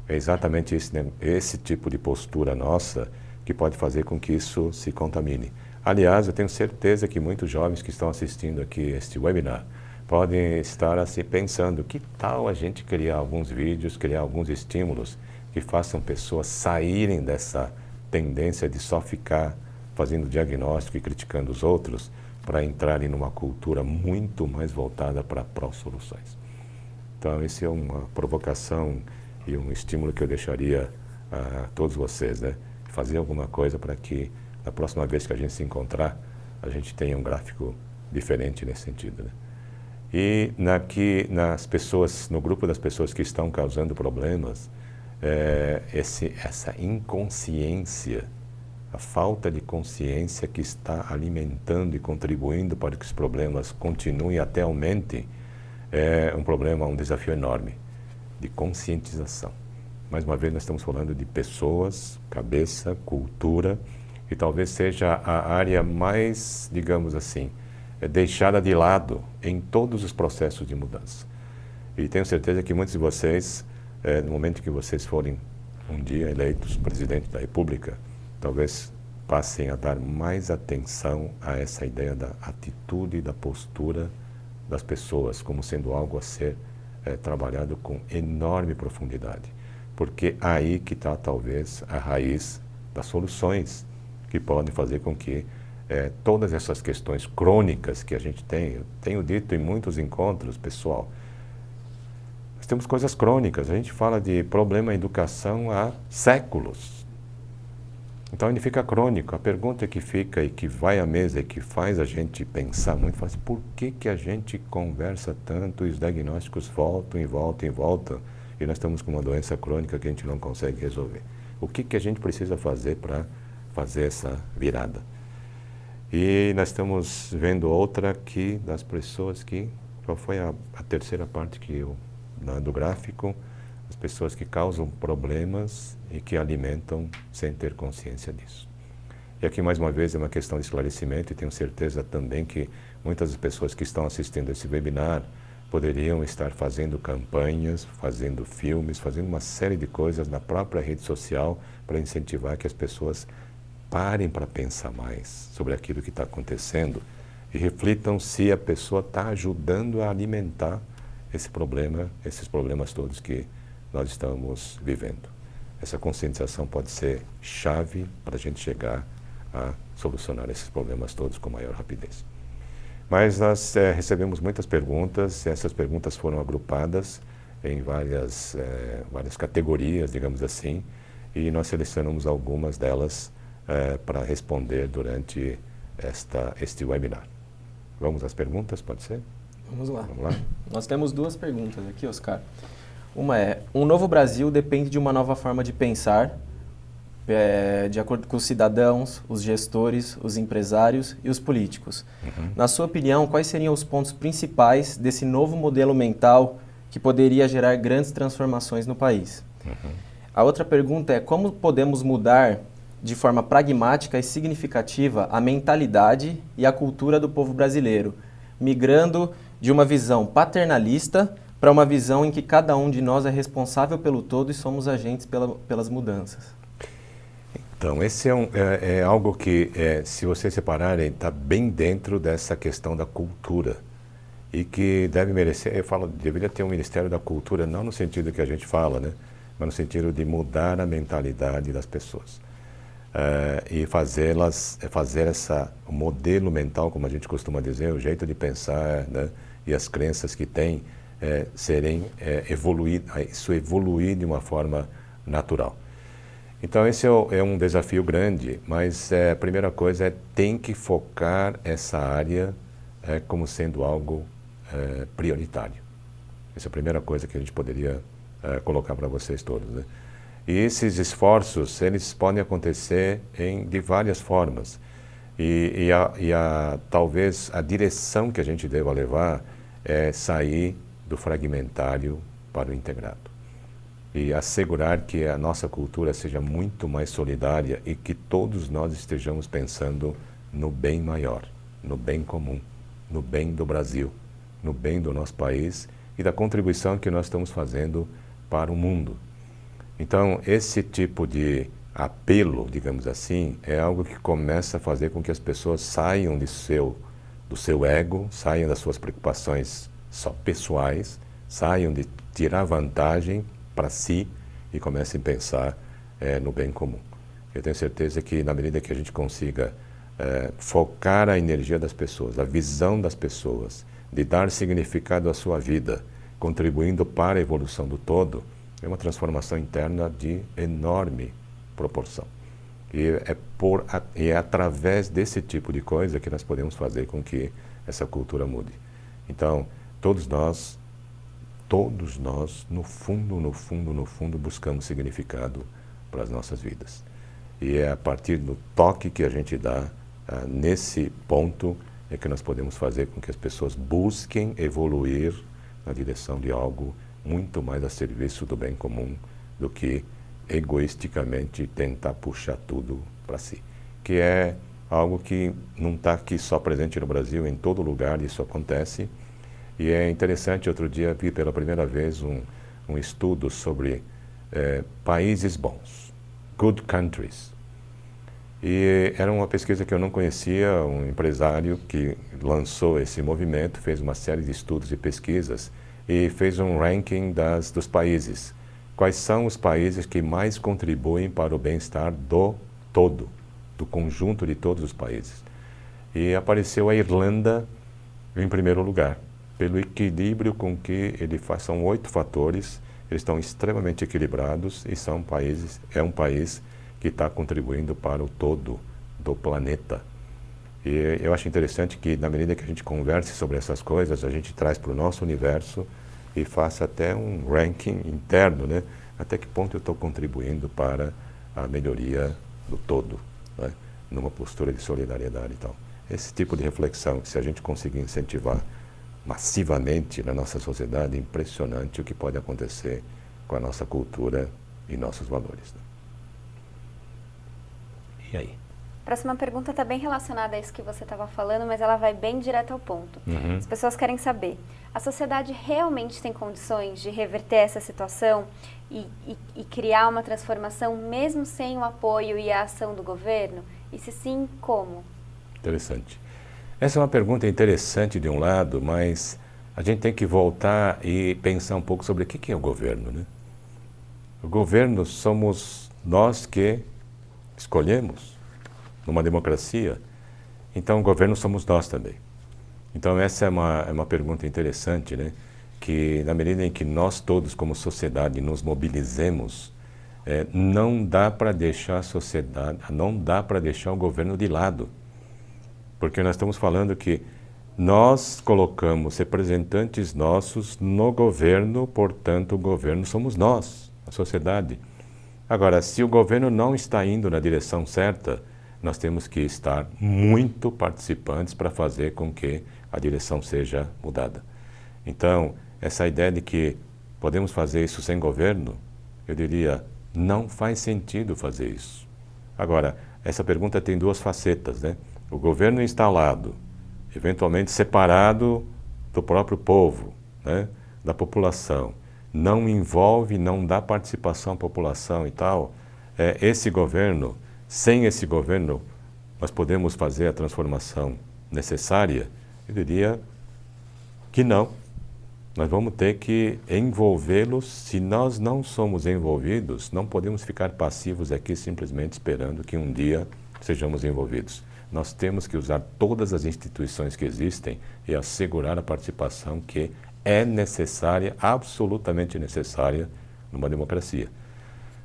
É exatamente esse tipo de postura nossa que pode fazer com que isso se contamine. Aliás, eu tenho certeza que muitos jovens que estão assistindo aqui este webinar podem estar assim pensando, que tal a gente criar alguns vídeos, criar alguns estímulos que façam pessoas saírem dessa tendência de só ficar fazendo diagnóstico e criticando os outros para entrarem numa cultura muito mais voltada para pró-soluções. Então, essa é uma provocação e um estímulo que eu deixaria a todos vocês, né? Fazer alguma coisa para que, na próxima vez que a gente se encontrar, a gente tenha um gráfico diferente nesse sentido, né? E nas pessoas, no grupo das pessoas que estão causando problemas, essa inconsciência, a falta de consciência que está alimentando e contribuindo para que os problemas continuem e até aumentem, é um problema, um desafio enorme de conscientização. Mais uma vez, nós estamos falando de pessoas, cabeça, cultura, e talvez seja a área mais, digamos assim, deixada de lado em todos os processos de mudança. E tenho certeza que muitos de vocês, no momento que vocês forem um dia eleitos presidente da República, talvez passem a dar mais atenção a essa ideia da atitude e da postura das pessoas como sendo algo a ser trabalhado com enorme profundidade. Porque aí que está talvez a raiz das soluções que podem fazer com que todas essas questões crônicas que a gente tem, eu tenho dito em muitos encontros, pessoal, nós temos coisas crônicas, a gente fala de problema em educação há séculos. Então ele fica crônico. A pergunta que fica e que vai à mesa e que faz a gente pensar muito, fala assim, por que a gente conversa tanto e os diagnósticos voltam e voltam e voltam e nós estamos com uma doença crônica que a gente não consegue resolver? O que a gente precisa fazer para fazer essa virada? E nós estamos vendo outra aqui das pessoas que, qual foi a terceira parte do gráfico? As pessoas que causam problemas e que alimentam sem ter consciência disso. E aqui, mais uma vez, é uma questão de esclarecimento e tenho certeza também que muitas das pessoas que estão assistindo esse webinar poderiam estar fazendo campanhas, fazendo filmes, fazendo uma série de coisas na própria rede social para incentivar que as pessoas parem para pensar mais sobre aquilo que está acontecendo e reflitam se a pessoa está ajudando a alimentar esse problema, esses problemas todos que nós estamos vivendo. Essa conscientização pode ser chave para a gente chegar a solucionar esses problemas todos com maior rapidez. Mas nós recebemos muitas perguntas, essas perguntas foram agrupadas em várias categorias, digamos assim, e nós selecionamos algumas delas para responder durante este webinar. Vamos às perguntas, pode ser? Vamos lá. Vamos lá. Nós temos duas perguntas aqui, Oscar. Uma é, um novo Brasil depende de uma nova forma de pensar, de acordo com os cidadãos, os gestores, os empresários e os políticos. Uhum. Na sua opinião, quais seriam os pontos principais desse novo modelo mental que poderia gerar grandes transformações no país? Uhum. A outra pergunta é, como podemos mudar de forma pragmática e significativa a mentalidade e a cultura do povo brasileiro, migrando de uma visão paternalista para uma visão em que cada um de nós é responsável pelo todo e somos agentes pelas mudanças? Então, esse é algo que, se vocês separarem, está bem dentro dessa questão da cultura e que deve merecer, deveria ter um Ministério da Cultura, não no sentido que a gente fala, né, mas no sentido de mudar a mentalidade das pessoas. E fazer o modelo mental, como a gente costuma dizer, o jeito de pensar, né, e as crenças que tem evoluir de uma forma natural. Então esse é um desafio grande, mas a primeira coisa tem que focar essa área como sendo algo prioritário. Essa é a primeira coisa que a gente poderia colocar para vocês todos, né? E esses esforços, eles podem acontecer de várias formas. E talvez a direção que a gente deva levar é sair do fragmentário para o integrado. e assegurar que a nossa cultura seja muito mais solidária e que todos nós estejamos pensando no bem maior, no bem comum, no bem do Brasil, no bem do nosso país e da contribuição que nós estamos fazendo para o mundo. Então, esse tipo de apelo, digamos assim, é algo que começa a fazer com que as pessoas saiam do seu ego, saiam das suas preocupações só pessoais, saiam de tirar vantagem para si e comecem a pensar no bem comum. Eu tenho certeza que na medida que a gente consiga focar a energia das pessoas, a visão das pessoas, de dar significado à sua vida, contribuindo para a evolução do todo, é uma transformação interna de enorme proporção. E é através desse tipo de coisa que nós podemos fazer com que essa cultura mude. Então, todos nós, no fundo, buscamos significado para as nossas vidas. E é a partir do toque que a gente dá nesse ponto é que nós podemos fazer com que as pessoas busquem evoluir na direção de algo muito mais a serviço do bem comum do que egoisticamente tentar puxar tudo para si. Que é algo que não está aqui só presente no Brasil, em todo lugar isso acontece. E é interessante, outro dia vi pela primeira vez um estudo sobre países bons, good countries. E era uma pesquisa que eu não conhecia, um empresário que lançou esse movimento, fez uma série de estudos e pesquisas e fez um ranking dos países. Quais são os países que mais contribuem para o bem-estar do todo, do conjunto de todos os países. E apareceu a Irlanda em primeiro lugar, pelo equilíbrio com que ele faz. São 8 fatores, eles estão extremamente equilibrados e é um país que está contribuindo para o todo do planeta. E eu acho interessante que, na medida que a gente converse sobre essas coisas, a gente traz para o nosso universo e faça até um ranking interno, né? Até que ponto eu estou contribuindo para a melhoria do todo, né? Numa postura de solidariedade e tal. Esse tipo de reflexão, se a gente conseguir incentivar massivamente na nossa sociedade, é impressionante o que pode acontecer com a nossa cultura e nossos valores, né? E aí? Próxima pergunta está bem relacionada a isso que você estava falando, mas ela vai bem direto ao ponto. As pessoas querem saber, a sociedade realmente tem condições de reverter essa situação e criar uma transformação mesmo sem o apoio e a ação do governo? E se sim, como? Interessante. Essa é uma pergunta interessante de um lado, mas a gente tem que voltar e pensar um pouco sobre o que é o governo, né? O governo somos nós que escolhemos numa democracia, então o governo somos nós também. Então essa é uma pergunta interessante, né? Que na medida em que nós todos como sociedade nos mobilizemos, não dá para deixar a sociedade, não dá para deixar o governo de lado, porque nós estamos falando que nós colocamos representantes nossos no governo, portanto o governo somos nós, a sociedade. Agora, se o governo não está indo na direção certa, nós temos que estar muito participantes para fazer com que a direção seja mudada. Então, essa ideia de que podemos fazer isso sem governo, eu diria, não faz sentido fazer isso. Agora, essa pergunta tem 2 facetas, né? O governo instalado, eventualmente separado do próprio povo, né? Da população, não envolve, não dá participação à população e tal, esse governo, sem esse governo, nós podemos fazer a transformação necessária? Eu diria que não. Nós vamos ter que envolvê-los. Se nós não somos envolvidos, não podemos ficar passivos aqui simplesmente esperando que um dia sejamos envolvidos. Nós temos que usar todas as instituições que existem e assegurar a participação que é necessária, absolutamente necessária, numa democracia.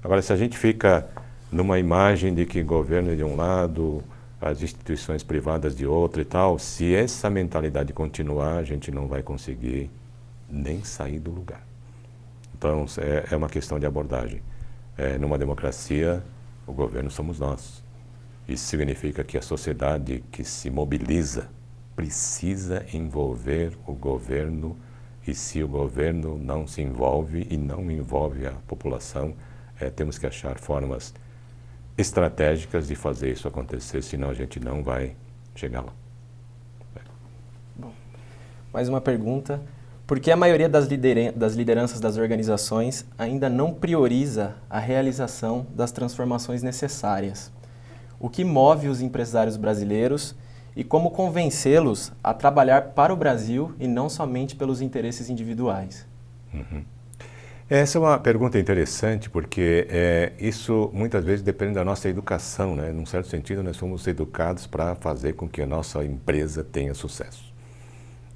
Agora, se a gente fica numa imagem de que governo é de um lado, as instituições privadas de outro e tal, se essa mentalidade continuar, a gente não vai conseguir nem sair do lugar. Então, é uma questão de abordagem. Numa democracia, o governo somos nós. Isso significa que a sociedade que se mobiliza precisa envolver o governo E se o governo não se envolve e não envolve a população, temos que achar formas estratégicas de fazer isso acontecer, senão a gente não vai chegar lá. Bom, mais uma pergunta. Por que a maioria das lideranças das organizações ainda não prioriza a realização das transformações necessárias? O que move os empresários brasileiros e como convencê-los a trabalhar para o Brasil e não somente pelos interesses individuais? Uhum. Essa é uma pergunta interessante porque isso muitas vezes depende da nossa educação, né? Num certo sentido, nós somos educados para fazer com que a nossa empresa tenha sucesso.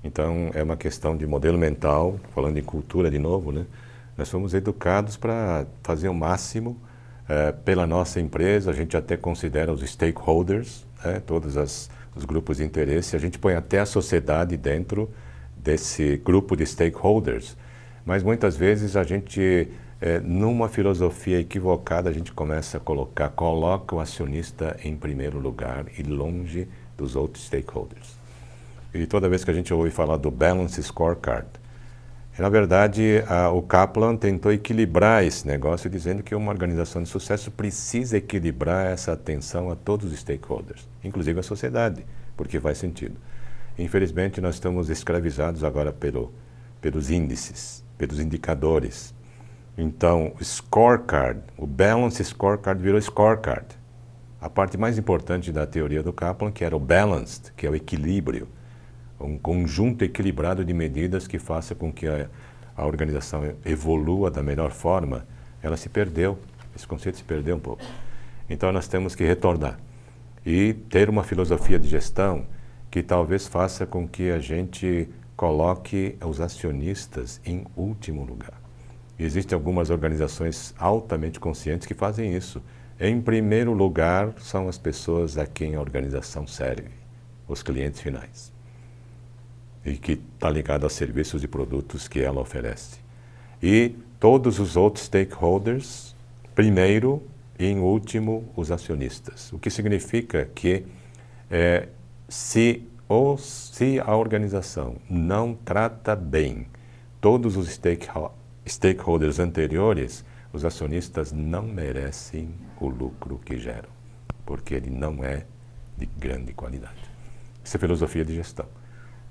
Então, é uma questão de modelo mental, falando em cultura de novo, né? Nós somos educados para fazer o máximo pela nossa empresa, a gente até considera os stakeholders, todos os grupos de interesse, a gente põe até a sociedade dentro desse grupo de stakeholders, mas muitas vezes a gente, numa filosofia equivocada, a gente coloca o acionista em primeiro lugar e longe dos outros stakeholders. E toda vez que a gente ouve falar do Balance Scorecard, na verdade, o Kaplan tentou equilibrar esse negócio, dizendo que uma organização de sucesso precisa equilibrar essa atenção a todos os stakeholders, inclusive a sociedade, porque faz sentido. Infelizmente, nós estamos escravizados agora pelos índices, pelos indicadores. Então, o scorecard, o Balance Scorecard virou scorecard. A parte mais importante da teoria do Kaplan, que era o balanced, que é o equilíbrio, um conjunto equilibrado de medidas que faça com que a organização evolua da melhor forma, ela se perdeu, esse conceito se perdeu um pouco. Então nós temos que retornar e ter uma filosofia de gestão que talvez faça com que a gente coloque os acionistas em último lugar. E existem algumas organizações altamente conscientes que fazem isso. Em primeiro lugar são as pessoas a quem a organização serve, os clientes finais, e que está ligado aos serviços e produtos que ela oferece. E todos os outros stakeholders, primeiro e em último, os acionistas. O que significa que se a organização não trata bem todos os stakeholders anteriores, os acionistas não merecem o lucro que geram, porque ele não é de grande qualidade. Essa é a filosofia de gestão.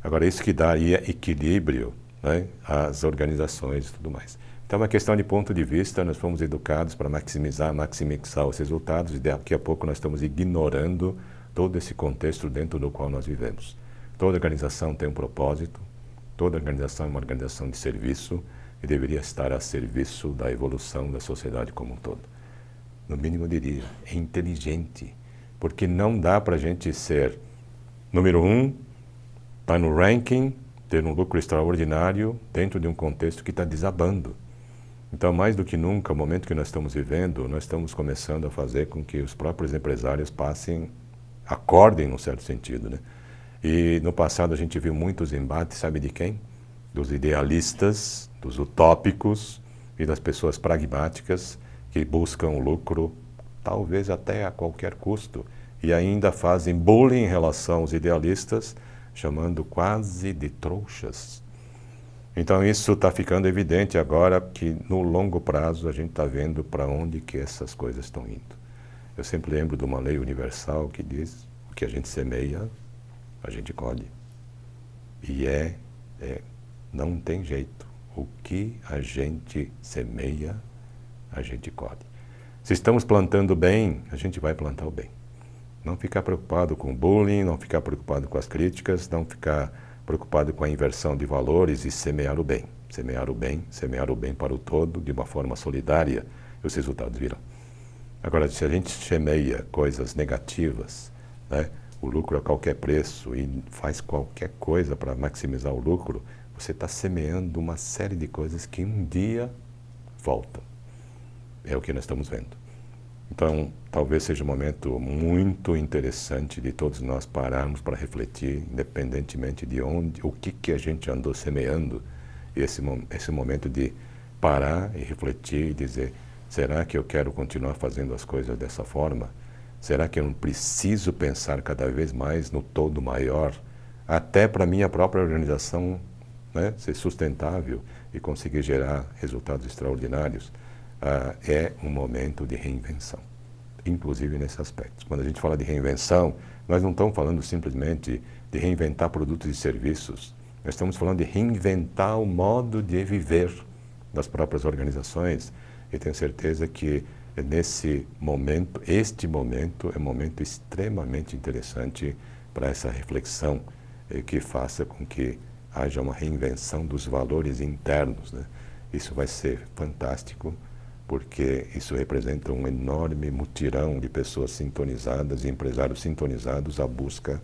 Agora, isso que daria equilíbrio, né, às organizações e tudo mais. Então, é uma questão de ponto de vista, nós fomos educados para maximizar os resultados e daqui a pouco nós estamos ignorando todo esse contexto dentro do qual nós vivemos. Toda organização tem um propósito, toda organização é uma organização de serviço e deveria estar a serviço da evolução da sociedade como um todo. No mínimo, eu diria, é inteligente, porque não dá para a gente ser número 1, está no ranking, ter um lucro extraordinário dentro de um contexto que está desabando. Então, mais do que nunca, o momento que nós estamos vivendo, nós estamos começando a fazer com que os próprios empresários acordem num certo sentido, né? E no passado a gente viu muitos embates, sabe de quem? Dos idealistas, dos utópicos e das pessoas pragmáticas que buscam o lucro, talvez até a qualquer custo, e ainda fazem bullying em relação aos idealistas, chamando quase de trouxas. Então isso está ficando evidente agora que no longo prazo a gente está vendo para onde que essas coisas estão indo. Eu sempre lembro de uma lei universal que diz: o que a gente semeia, a gente colhe. E não tem jeito. O que a gente semeia, a gente colhe. Se estamos plantando bem, a gente vai plantar o bem. Não ficar preocupado com o bullying, não ficar preocupado com as críticas, não ficar preocupado com a inversão de valores e semear o bem. Semear o bem para o todo, de uma forma solidária, e os resultados virão. Agora, se a gente semeia coisas negativas, né, o lucro a qualquer preço e faz qualquer coisa para maximizar o lucro, você está semeando uma série de coisas que um dia voltam. É o que nós estamos vendo. Então, talvez seja um momento muito interessante de todos nós pararmos para refletir, independentemente de o que a gente andou semeando, esse momento de parar e refletir e dizer: será que eu quero continuar fazendo as coisas dessa forma? Será que eu não preciso pensar cada vez mais no todo maior, até para a minha própria organização né, ser sustentável e conseguir gerar resultados extraordinários, é um momento de reinvenção, inclusive nesse aspecto. Quando a gente fala de reinvenção, nós não estamos falando simplesmente de reinventar produtos e serviços, nós estamos falando de reinventar o modo de viver das próprias organizações, e tenho certeza que nesse momento, este momento é um momento extremamente interessante para essa reflexão que faça com que haja uma reinvenção dos valores internos, né? Isso vai ser fantástico, porque isso representa um enorme mutirão de pessoas sintonizadas e empresários sintonizados à busca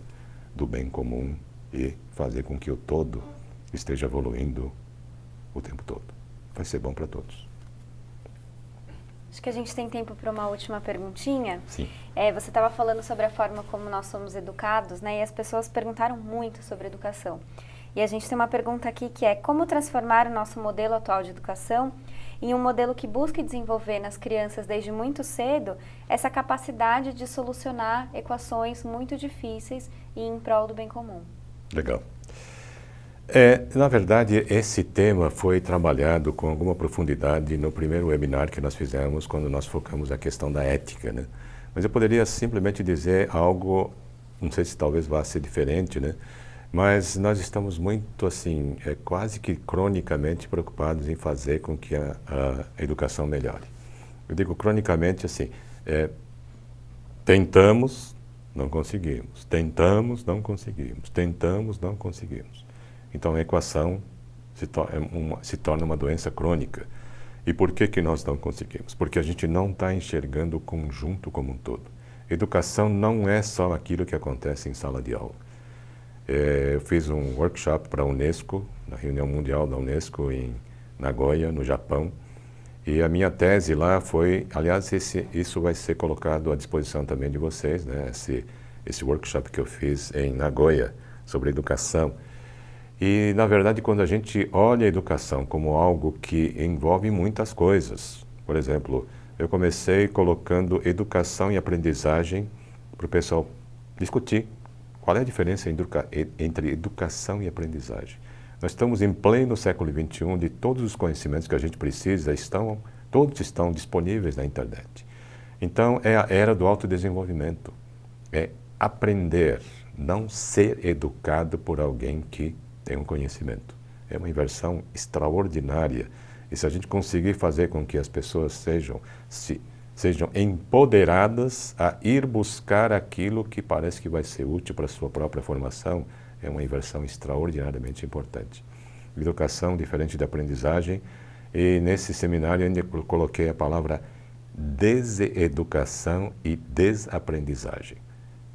do bem comum e fazer com que o todo esteja evoluindo o tempo todo. Vai ser bom para todos. Acho que a gente tem tempo para uma última perguntinha. Sim. Você estava falando sobre a forma como nós somos educados, né? E as pessoas perguntaram muito sobre educação. E a gente tem uma pergunta aqui que é: como transformar o nosso modelo atual de educação em um modelo que busque desenvolver nas crianças desde muito cedo essa capacidade de solucionar equações muito difíceis e em prol do bem comum? Legal. Na verdade, esse tema foi trabalhado com alguma profundidade no primeiro webinar que nós fizemos, quando nós focamos na questão da ética, né? Mas eu poderia simplesmente dizer algo, não sei se talvez vá ser diferente, né? Mas nós estamos muito, assim, quase que cronicamente preocupados em fazer com que a educação melhore. Eu digo cronicamente assim, tentamos, não conseguimos, tentamos, não conseguimos, tentamos, não conseguimos. Então a equação se torna uma doença crônica. E por que nós não conseguimos? Porque a gente não está enxergando o conjunto como um todo. Educação não é só aquilo que acontece em sala de aula. Eu fiz um workshop para a Unesco, na reunião mundial da Unesco em Nagoya, no Japão, e a minha tese lá foi, aliás, isso vai ser colocado à disposição também de vocês, né? Esse workshop que eu fiz em Nagoya sobre educação. E, na verdade, quando a gente olha a educação como algo que envolve muitas coisas, por exemplo, eu comecei colocando educação e aprendizagem para o pessoal discutir qual é a diferença entre educação e aprendizagem. Nós estamos em pleno século XXI, onde todos os conhecimentos que a gente precisa todos estão disponíveis na internet. Então, é a era do autodesenvolvimento. É aprender, não ser educado por alguém que tem um conhecimento. É uma inversão extraordinária. E se a gente conseguir fazer com que as pessoas sejam empoderadas a ir buscar aquilo que parece que vai ser útil para a sua própria formação, é uma inversão extraordinariamente importante. Educação diferente da aprendizagem, e nesse seminário eu ainda coloquei a palavra deseducação e desaprendizagem.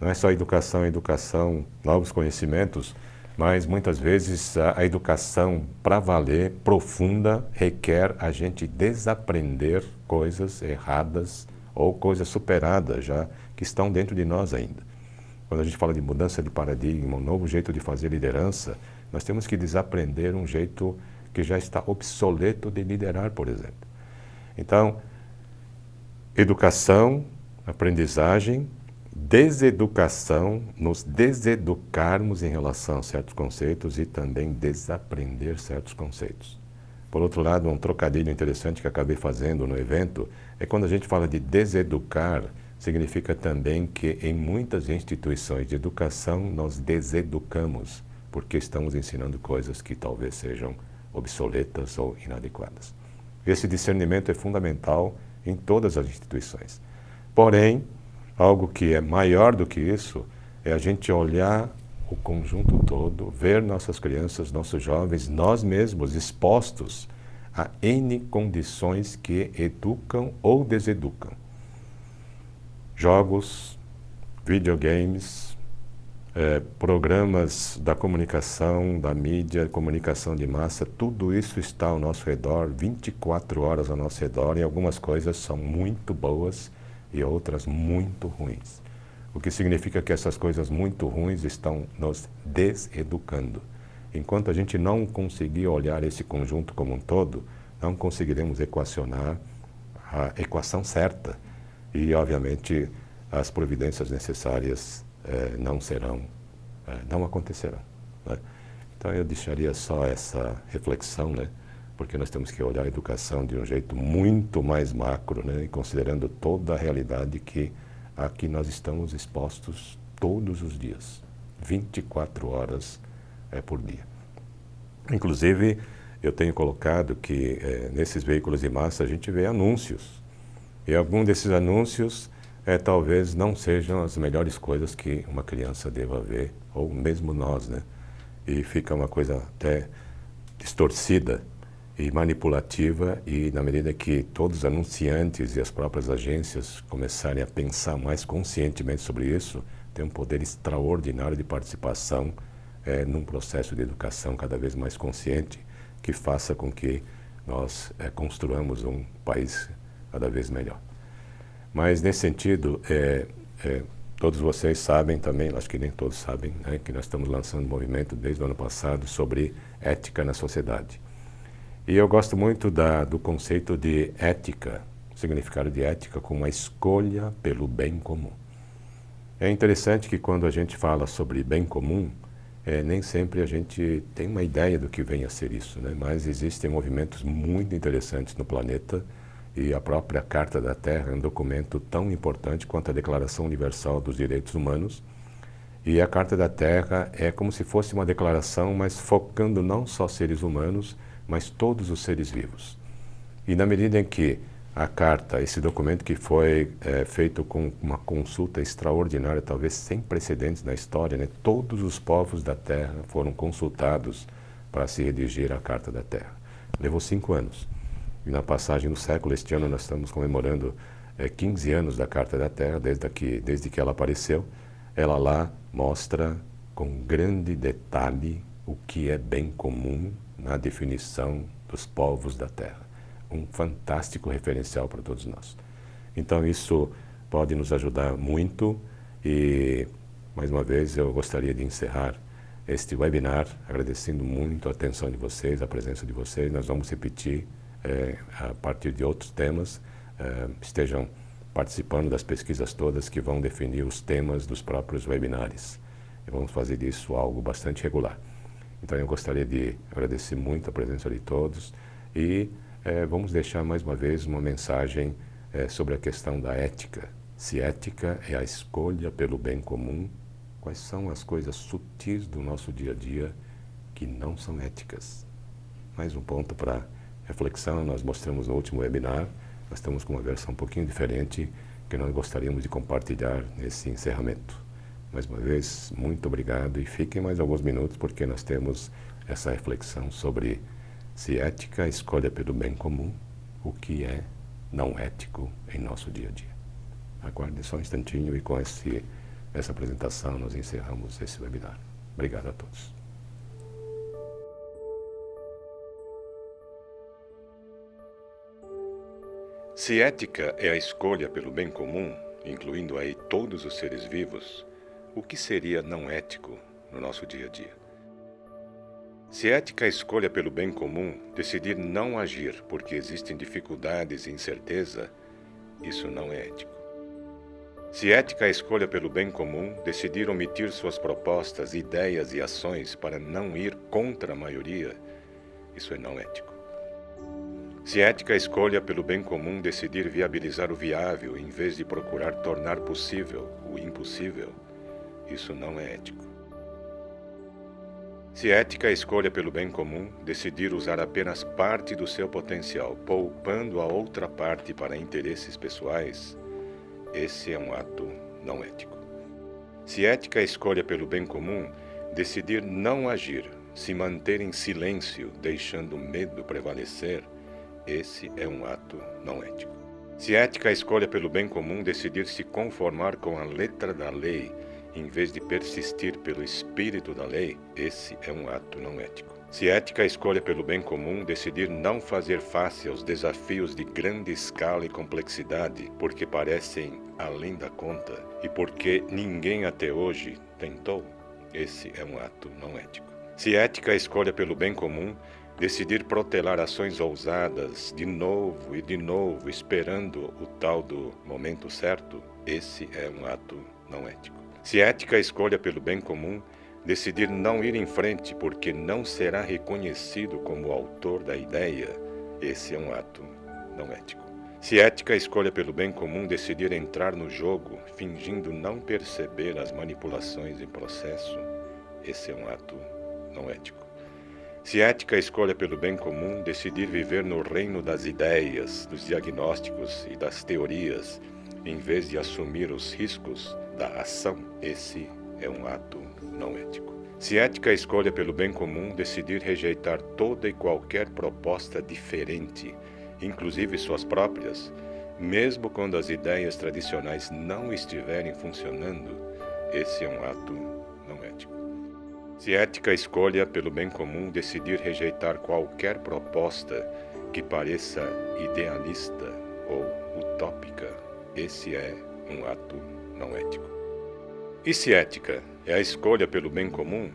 Não é só educação, novos conhecimentos, mas muitas vezes a educação para valer, profunda, requer a gente desaprender coisas erradas ou coisas superadas já, que estão dentro de nós ainda. Quando a gente fala de mudança de paradigma, um novo jeito de fazer liderança, nós temos que desaprender um jeito que já está obsoleto de liderar, por exemplo. Então, educação, aprendizagem, deseducação, nos deseducarmos em relação a certos conceitos e também desaprender certos conceitos. Por outro lado, um trocadilho interessante que acabei fazendo no evento é quando a gente fala de deseducar, significa também que em muitas instituições de educação nós deseducamos, porque estamos ensinando coisas que talvez sejam obsoletas ou inadequadas. Esse discernimento é fundamental em todas as instituições. Porém, algo que é maior do que isso é a gente olhar o conjunto todo, ver nossas crianças, nossos jovens, nós mesmos expostos a N condições que educam ou deseducam. Jogos, videogames, programas da comunicação, da mídia, comunicação de massa, tudo isso está ao nosso redor, 24 horas ao nosso redor, e algumas coisas são muito boas e outras muito ruins. O que significa que essas coisas muito ruins estão nos deseducando. Enquanto a gente não conseguir olhar esse conjunto como um todo, não conseguiremos equacionar a equação certa e, obviamente, as providências necessárias não acontecerão, né? Então eu deixaria só essa reflexão, né? Porque nós temos que olhar a educação de um jeito muito mais macro, né? E considerando toda a realidade que aqui nós estamos expostos todos os dias, 24 horas por dia. Inclusive, eu tenho colocado que nesses veículos de massa a gente vê anúncios. E algum desses anúncios talvez não sejam as melhores coisas que uma criança deva ver, ou mesmo nós, né? E fica uma coisa até distorcida e manipulativa, e na medida que todos os anunciantes e as próprias agências começarem a pensar mais conscientemente sobre isso, tem um poder extraordinário de participação num processo de educação cada vez mais consciente, que faça com que nós construamos um país cada vez melhor. Mas nesse sentido, todos vocês sabem também, acho que nem todos sabem, né, que nós estamos lançando um movimento desde o ano passado sobre ética na sociedade. E eu gosto muito do conceito de ética, o significado de ética como uma escolha pelo bem comum. É interessante que quando a gente fala sobre bem comum, nem sempre a gente tem uma ideia do que vem a ser isso, né? Mas existem movimentos muito interessantes no planeta, e a própria Carta da Terra é um documento tão importante quanto a Declaração Universal dos Direitos Humanos. E a Carta da Terra é como se fosse uma declaração, mas focando não só seres humanos, mas todos os seres vivos. E na medida em que a Carta, esse documento que foi feito com uma consulta extraordinária, talvez sem precedentes na história, né? Todos os povos da Terra foram consultados para se redigir a Carta da Terra. Levou 5 anos. E na passagem do século, este ano nós estamos comemorando 15 anos da Carta da Terra, desde que ela apareceu. Ela lá mostra com grande detalhe o que é bem comum na definição dos povos da Terra. Um fantástico referencial para todos nós. Então isso pode nos ajudar muito, e mais uma vez eu gostaria de encerrar este webinar agradecendo muito a atenção de vocês, a presença de vocês. Nós vamos repetir a partir de outros temas, estejam participando das pesquisas todas que vão definir os temas dos próprios webinários. E vamos fazer disso algo bastante regular. Então eu gostaria de agradecer muito a presença de todos, e vamos deixar mais uma vez uma mensagem sobre a questão da ética. Se ética é a escolha pelo bem comum, quais são as coisas sutis do nosso dia a dia que não são éticas? Mais um ponto para reflexão. Nós mostramos no último webinar, nós estamos com uma versão um pouquinho diferente que nós gostaríamos de compartilhar nesse encerramento. Mais uma vez, muito obrigado, e fiquem mais alguns minutos porque nós temos essa reflexão sobre se ética é a escolha pelo bem comum, o que é não ético em nosso dia a dia. Aguardem só um instantinho, e com essa apresentação nós encerramos esse webinar. Obrigado a todos. Se ética é a escolha pelo bem comum, incluindo aí todos os seres vivos, o que seria não ético no nosso dia a dia? Se ética é a escolha pelo bem comum, decidir não agir porque existem dificuldades e incerteza, isso não é ético. Se ética é a escolha pelo bem comum, decidir omitir suas propostas, ideias e ações para não ir contra a maioria, isso é não ético. Se ética é a escolha pelo bem comum, decidir viabilizar o viável em vez de procurar tornar possível o impossível, isso não é ético. Se ética é a escolha pelo bem comum, decidir usar apenas parte do seu potencial, poupando a outra parte para interesses pessoais, esse é um ato não ético. Se ética é a escolha pelo bem comum, decidir não agir, se manter em silêncio, deixando o medo prevalecer, esse é um ato não ético. Se ética é a escolha pelo bem comum, decidir se conformar com a letra da lei, em vez de persistir pelo espírito da lei, esse é um ato não ético. Se ética é a escolha pelo bem comum, decidir não fazer face aos desafios de grande escala e complexidade, porque parecem além da conta e porque ninguém até hoje tentou, esse é um ato não ético. Se ética é a escolha pelo bem comum, decidir protelar ações ousadas de novo e de novo, esperando o tal do momento certo, esse é um ato não ético. Se ética é a escolha pelo bem comum, decidir não ir em frente porque não será reconhecido como autor da ideia, esse é um ato não ético. Se ética é a escolha pelo bem comum, decidir entrar no jogo, fingindo não perceber as manipulações em processo, esse é um ato não ético. Se ética é a escolha pelo bem comum, decidir viver no reino das ideias, dos diagnósticos e das teorias, em vez de assumir os riscos da ação, esse é um ato não ético. Se ética é a escolha pelo bem comum, decidir rejeitar toda e qualquer proposta diferente, inclusive suas próprias, mesmo quando as ideias tradicionais não estiverem funcionando, esse é um ato não ético. Se ética é a escolha pelo bem comum, decidir rejeitar qualquer proposta que pareça idealista ou utópica, esse é um ato não ético. E se ética é a escolha pelo bem comum,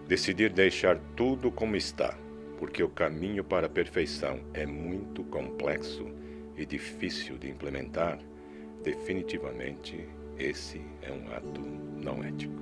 decidir deixar tudo como está, porque o caminho para a perfeição é muito complexo e difícil de implementar, definitivamente esse é um ato não ético.